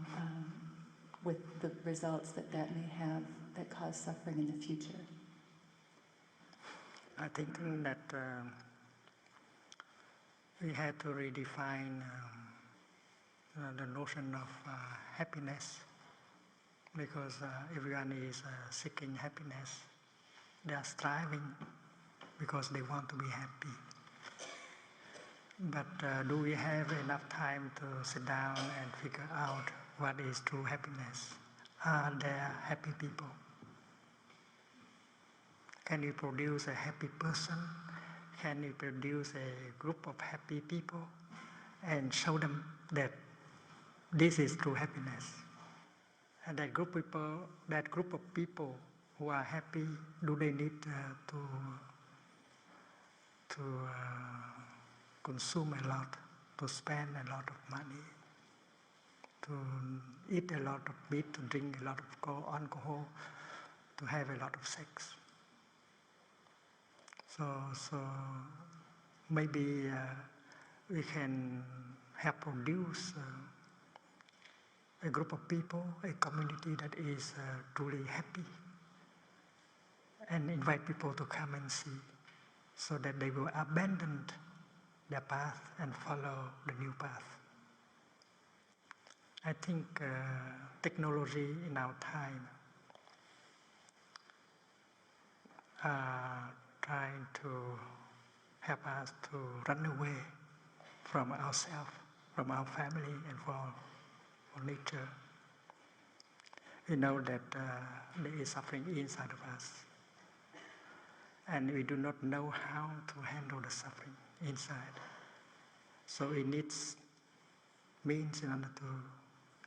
with the results that may have that cause suffering in the future? I think that we have to redefine the notion of happiness, because everyone is seeking happiness. They are striving because they want to be happy. But do we have enough time to sit down and figure out what is true happiness? Are there happy people? Can we produce a happy person? Can we produce a group of happy people and show them that this is true happiness? And that group of people who are happy, do they need to consume a lot, to spend a lot of money, to eat a lot of meat, to drink a lot of alcohol, to have a lot of sex? So maybe we can help produce a group of people, a community that is truly happy, and invite people to come and see, so that they will abandon their path and follow the new path. I think technology in our time trying to help us to run away from ourselves, from our family, and for nature. We know that there is suffering inside of us, and we do not know how to handle the suffering inside. So it needs means in order to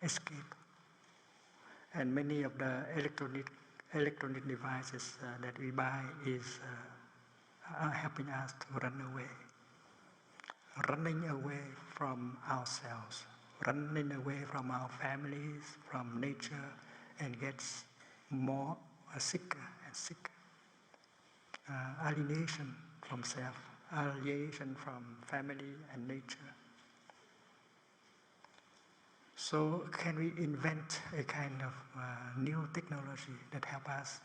escape. And many of the electronic devices that we buy are helping us to run away. Running away from ourselves, running away from our families, from nature, and gets more sicker and sicker. Alienation from self, alienation from family and nature. So can we invent a kind of new technology that help us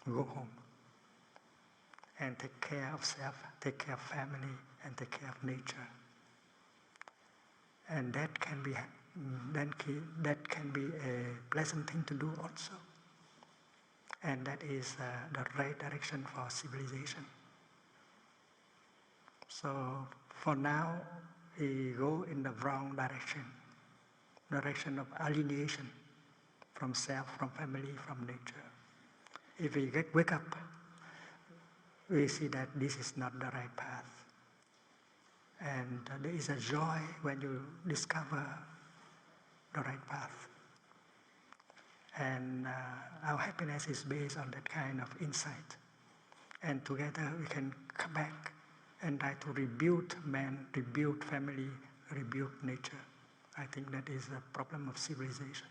go home and take care of self, take care of family, and take care of nature? And that can be a pleasant thing to do also. And that is the right direction for civilization. So for now, we go in the wrong direction of alienation from self, from family, from nature. If we wake up, we see that this is not the right path. And there is a joy when you discover the right path. And our happiness is based on that kind of insight. And together we can come back and try to rebuild man, rebuild family, rebuild nature. I think that is the problem of civilization.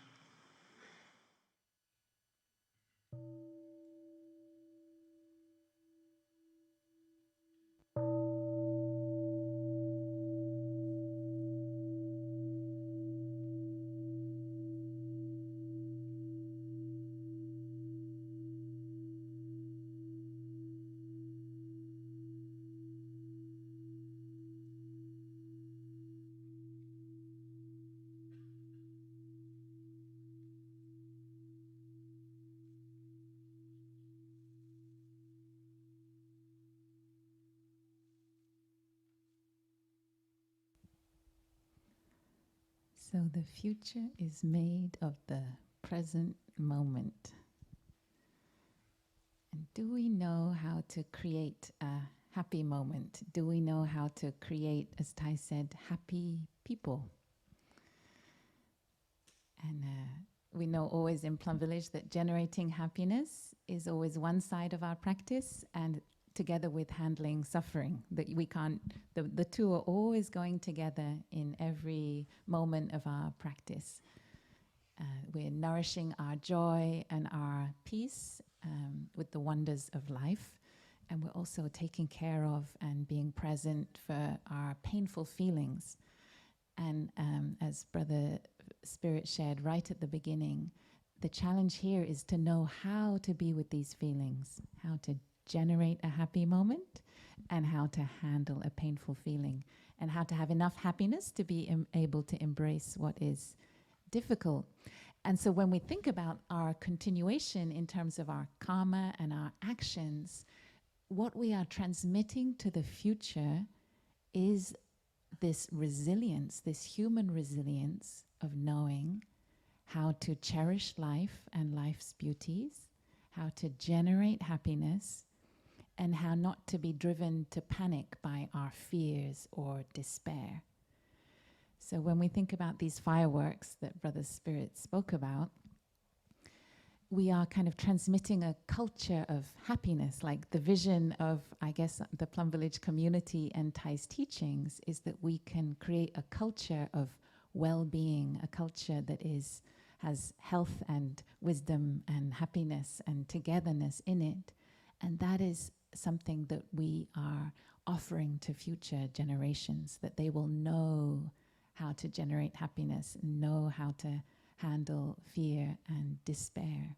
So the future is made of the present moment. And do we know how to create a happy moment? Do we know how to create, as Thay said, happy people? And we know always in Plum Village that generating happiness is always one side of our practice, and together with handling suffering, that we can't, the two are always going together in every moment of our practice. We're nourishing our joy and our peace with the wonders of life, and we're also taking care of and being present for our painful feelings. And as Brother Spirit shared right at the beginning, the challenge here is to know how to be with these feelings, how to generate a happy moment, and how to handle a painful feeling, and how to have enough happiness to be able to embrace what is difficult. And so when we think about our continuation in terms of our karma and our actions, what we are transmitting to the future is this resilience, this human resilience of knowing how to cherish life and life's beauties, how to generate happiness, and how not to be driven to panic by our fears or despair. So when we think about these fireworks that Brother Spirit spoke about, we are kind of transmitting a culture of happiness. Like the vision of, I guess, the Plum Village community and Thay's teachings is that we can create a culture of well-being, a culture that has health and wisdom and happiness and togetherness in it. And that is something that we are offering to future generations, that they will know how to generate happiness, know how to handle fear and despair.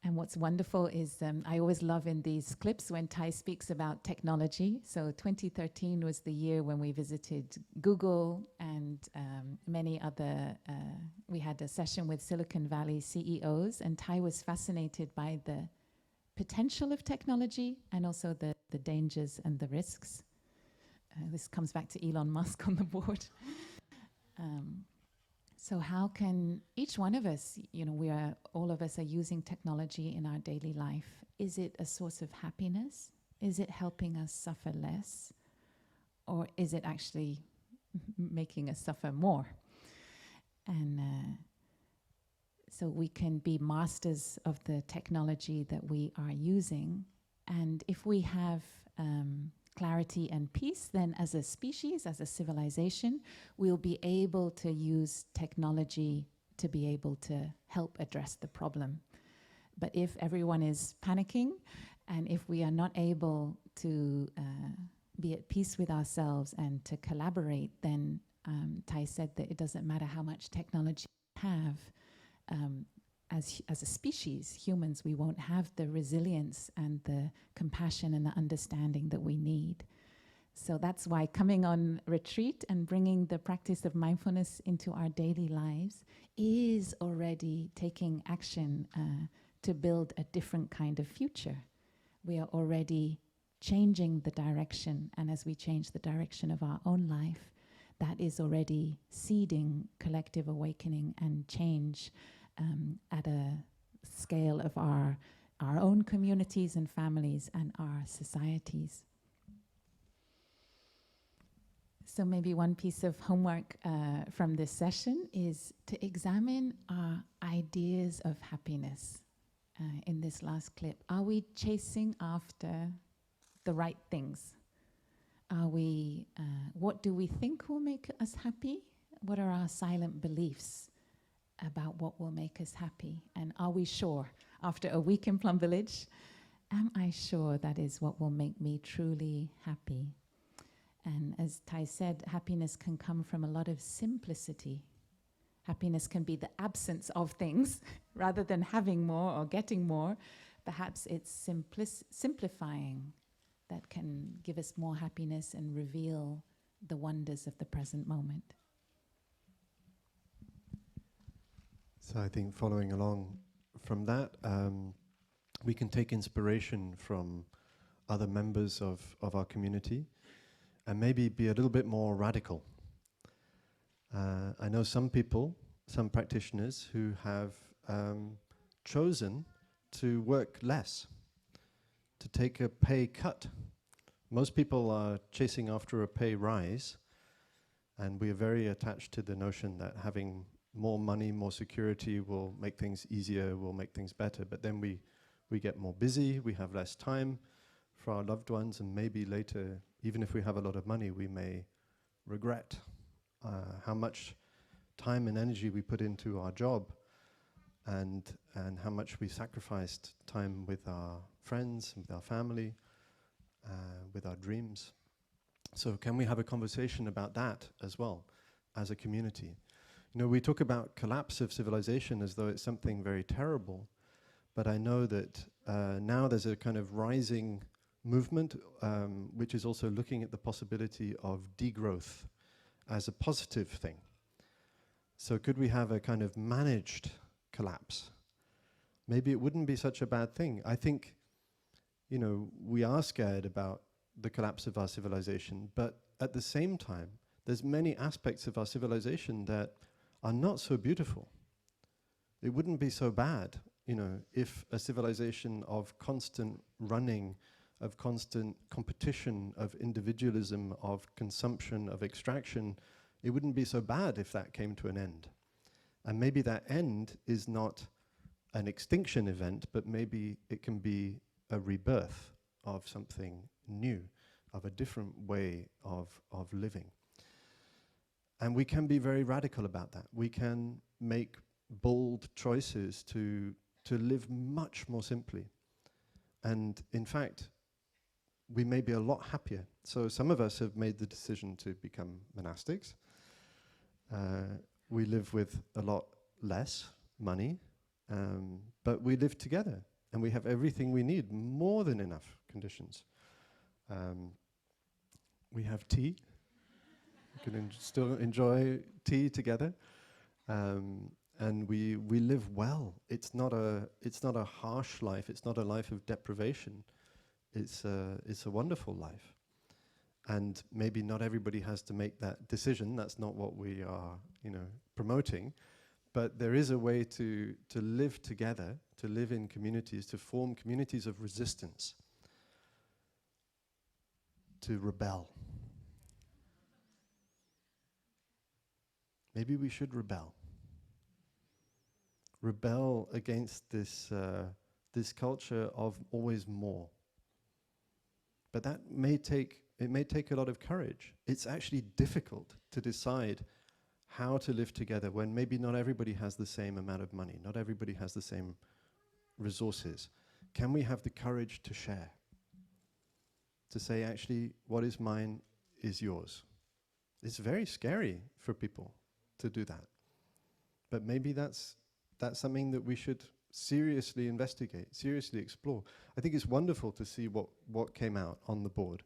And what's wonderful is I always love in these clips when Thay speaks about technology. So 2013 was the year when we visited Google and many other, we had a session with Silicon Valley CEOs, and Thay was fascinated by the potential of technology and also the dangers and the risks. This comes back to Elon Musk on the board. So how can each one of us, all of us are using technology in our daily life. Is it a source of happiness? Is it helping us suffer less? Or is it actually making us suffer more? And so we can be masters of the technology that we are using. And if we have clarity and peace, then as a species, as a civilization, we'll be able to use technology to be able to help address the problem. But if everyone is panicking, and if we are not able to be at peace with ourselves and to collaborate, then Thay said that it doesn't matter how much technology we have, as a species, humans, we won't have the resilience and the compassion and the understanding that we need. So that's why coming on retreat and bringing the practice of mindfulness into our daily lives is already taking action to build a different kind of future. We are already changing the direction, and as we change the direction of our own life, that is already seeding collective awakening and change at a scale of our own communities and families and our societies. So maybe one piece of homework from this session is to examine our ideas of happiness. In this last clip, are we chasing after the right things? Are we? What do we think will make us happy? What are our silent beliefs about what will make us happy? And are we sure, after a week in Plum Village, am I sure that is what will make me truly happy? And as Thay said, happiness can come from a lot of simplicity. Happiness can be the absence of things rather than having more or getting more. Perhaps it's simplifying that can give us more happiness and reveal the wonders of the present moment. So I think following along from that, we can take inspiration from other members of our community and maybe be a little bit more radical. I know some people, some practitioners who have chosen to work less, to take a pay cut. Most people are chasing after a pay rise, and we are very attached to the notion that having more money, more security will make things easier, will make things better. But then we get more busy, we have less time for our loved ones, and maybe later, even if we have a lot of money, we may regret how much time and energy we put into our job and how much we sacrificed time with our friends, with our family, with our dreams. So can we have a conversation about that as well, as a community? You know, we talk about collapse of civilization as though it's something very terrible, but I know that now there's a kind of rising movement which is also looking at the possibility of degrowth as a positive thing. So could we have a kind of managed collapse? Maybe it wouldn't be such a bad thing. I think, you know, we are scared about the collapse of our civilization, but at the same time, there's many aspects of our civilization that are not so beautiful. It wouldn't be so bad, you know, if a civilization of constant running, of constant competition, of individualism, of consumption, of extraction, it wouldn't be so bad if that came to an end. And maybe that end is not an extinction event, but maybe it can be a rebirth of something new, of a different way of living. And we can be very radical about that. We can make bold choices to live much more simply. And in fact, we may be a lot happier. So some of us have made the decision to become monastics. We live with a lot less money, but we live together and we have everything we need, more than enough conditions. We have tea. We can still enjoy tea together. And we live well. It's not a harsh life. It's not a life of deprivation. It's a wonderful life. And maybe not everybody has to make that decision. That's not what we are, you know, promoting. But there is a way to live together, to live in communities, to form communities of resistance, to rebel. Maybe we should rebel. Rebel against this culture of always more. But that may take a lot of courage. It's actually difficult to decide how to live together when maybe not everybody has the same amount of money, not everybody has the same resources. Can we have the courage to share? To say, actually, what is mine is yours. It's very scary for people to do that. But maybe that's something that we should seriously investigate, seriously explore. I think it's wonderful to see what came out on the board.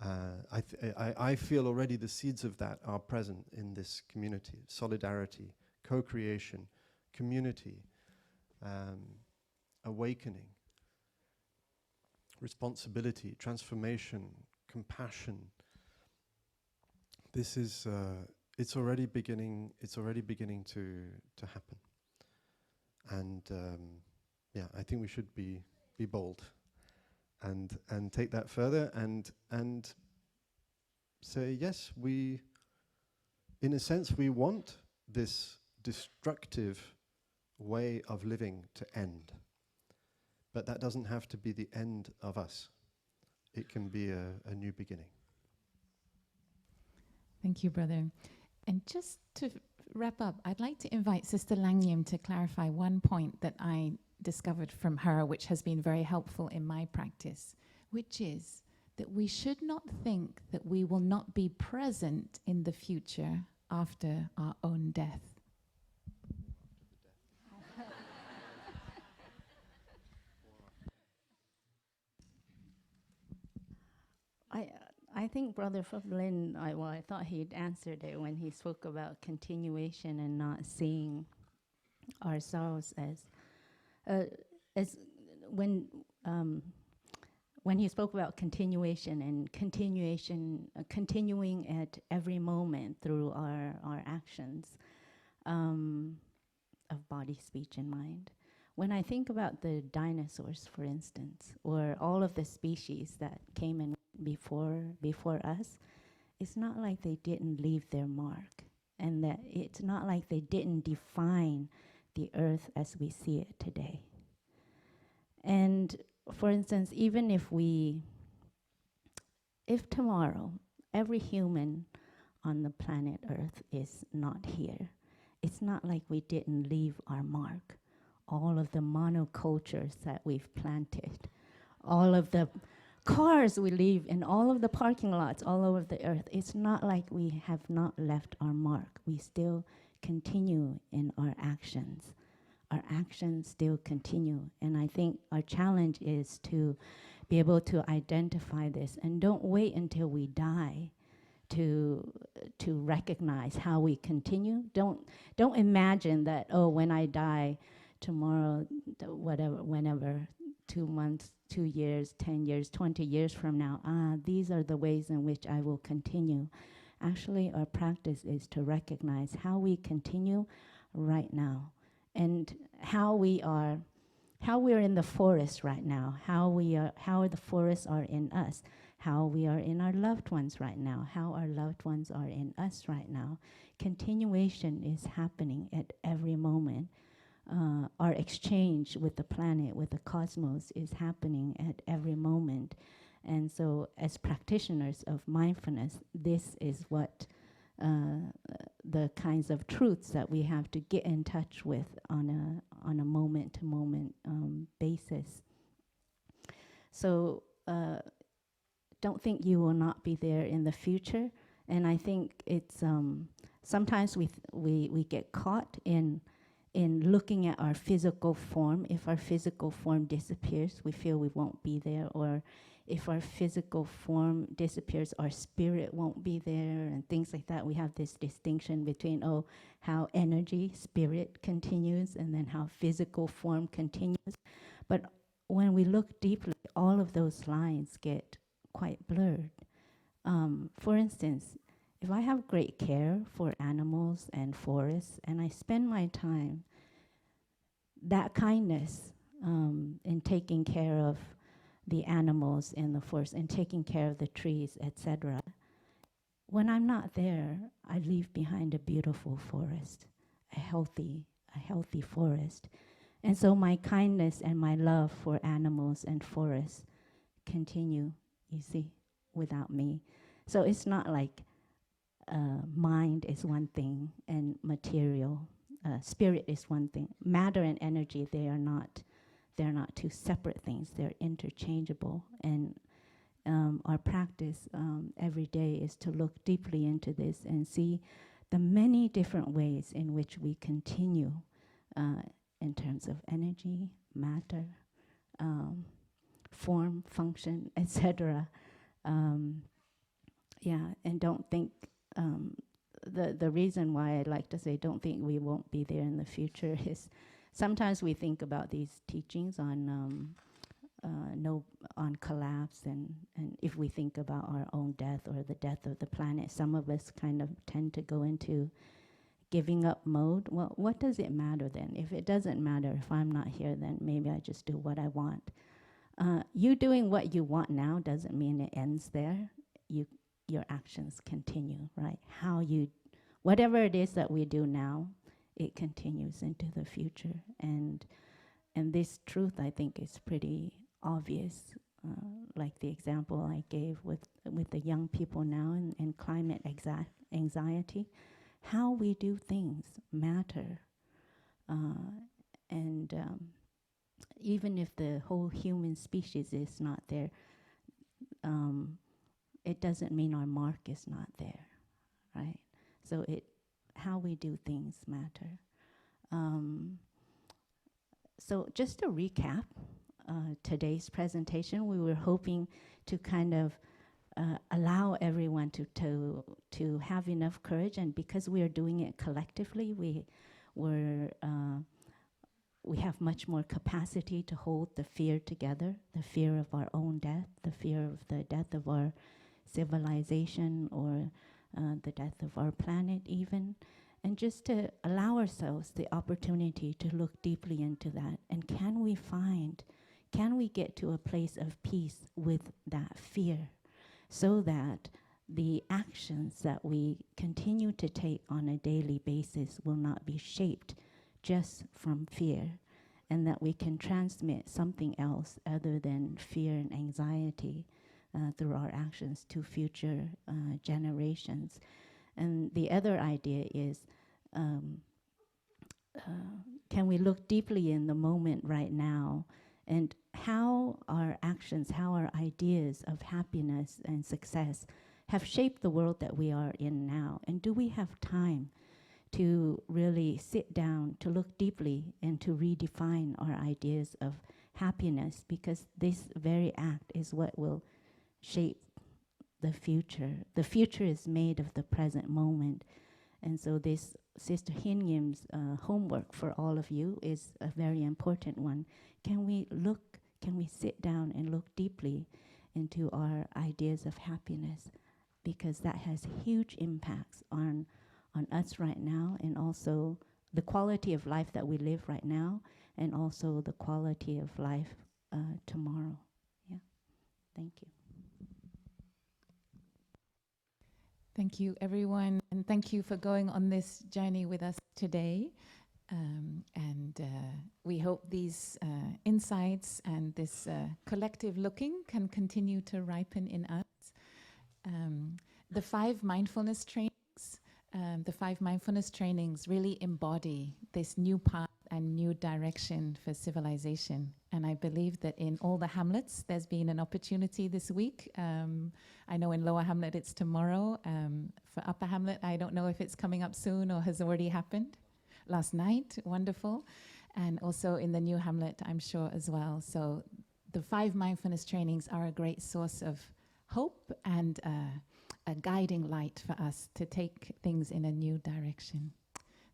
I feel already the seeds of that are present in this community. Solidarity, co-creation, community, awakening, responsibility, transformation, compassion. This is it's already beginning to happen. And I think we should be bold and take that further and say, yes, we, in a sense, we want this destructive way of living to end. But that doesn't have to be the end of us. It can be a new beginning. Thank you, brother. And just to wrap up, I'd like to invite Sister Lang Nghiem to clarify one point that I discovered from her, which has been very helpful in my practice, which is that we should not think that we will not be present in the future after our own death. I think Brother Phap Linh, I thought he'd answered it when he spoke about continuation and not seeing ourselves as when he spoke about continuation and continuing at every moment through our actions of body, speech, and mind. When I think about the dinosaurs, for instance, or all of the species that came in before us, it's not like they didn't leave their mark, and that it's not like they didn't define the earth as we see it today. And for instance, even if tomorrow every human on the planet Earth is not here, it's not like we didn't leave our mark. All of the monocultures that we've planted, all of the cars we leave in all of the parking lots all over the earth, it's not like we have not left our mark. We still continue in our actions. Our actions still continue. And I think our challenge is to be able to identify this and don't wait until we die to recognize how we continue. Don't imagine that, oh, when I die tomorrow, whatever, whenever, 2 months, 2 years, 10 years, 20 years from now, these are the ways in which I will continue. Actually, our practice is to recognize how we continue right now, and how we're in the forest right now, how the forests are in us, how we are in our loved ones right now, how our loved ones are in us right now. Continuation is happening at every moment. Our exchange with the planet, with the cosmos, is happening at every moment. And so as practitioners of mindfulness, this is what the kinds of truths that we have to get in touch with on a moment-to-moment basis. So don't think you will not be there in the future. And I think it's sometimes we get caught in looking at our physical form. If our physical form disappears, we feel we won't be there. Or if our physical form disappears, our spirit won't be there, and things like that. We have this distinction between, how energy, spirit continues, and then how physical form continues. But when we look deeply, all of those lines get quite blurred. For instance, if I have great care for animals and forests, and I spend my time, that kindness in taking care of the animals in the forest and taking care of the trees, etc. When I'm not there, I leave behind a beautiful forest, a healthy forest. And so my kindness and my love for animals and forests continue, you see, without me. So it's not like mind is one thing and material, spirit is one thing. Matter and energy, they're not two separate things. They're interchangeable. And our practice every day is to look deeply into this and see the many different ways in which we continue in terms of energy, matter, form, function, etc. And don't think, the reason why I like to say don't think we won't be there in the future is sometimes we think about these teachings on collapse, and if we think about our own death or the death of the planet, some of us kind of tend to go into giving up mode. Well, what does it matter then? If it doesn't matter, if I'm not here, then maybe I just do what I want. You doing what you want now doesn't mean it ends there. Your actions continue, right? Whatever it is that we do now, it continues into the future. And this truth, I think, is pretty obvious, like the example I gave with the young people now in climate anxiety. How we do things matter. And even if the whole human species is not there, it doesn't mean our mark is not there, right? So how we do things matter. So just to recap today's presentation, we were hoping to kind of allow everyone to have enough courage, and because we are doing it collectively, we have much more capacity to hold the fear together, the fear of our own death, the fear of the death of our civilization, or the death of our planet even, and just to allow ourselves the opportunity to look deeply into that. And can we get to a place of peace with that fear, so that the actions that we continue to take on a daily basis will not be shaped just from fear, and that we can transmit something else other than fear and anxiety through our actions to future generations. And the other idea is can we look deeply in the moment right now, and how our actions, how our ideas of happiness and success have shaped the world that we are in now? And do we have time to really sit down, to look deeply, and to redefine our ideas of happiness? Because this very act is what will shape the future. The future is made of the present moment. And so this Sister Hien Nghiem homework for all of you is a very important one. Can we sit down and look deeply into our ideas of happiness? Because that has huge impacts on us right now, and also the quality of life that we live right now, and also the quality of life tomorrow. Yeah, thank you. Thank you, everyone, and thank you for going on this journey with us today. We hope these insights and this collective looking can continue to ripen in us. The 5 mindfulness trainings really embody this new path and new direction for civilization. And I believe that in all the hamlets, there's been an opportunity this week. I know in Lower Hamlet it's tomorrow. For Upper Hamlet, I don't know if it's coming up soon or has already happened. Last night, wonderful. And also in the New Hamlet, I'm sure as well. So the 5 mindfulness trainings are a great source of hope and a guiding light for us to take things in a new direction.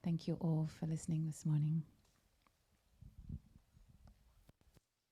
Thank you all for listening this morning.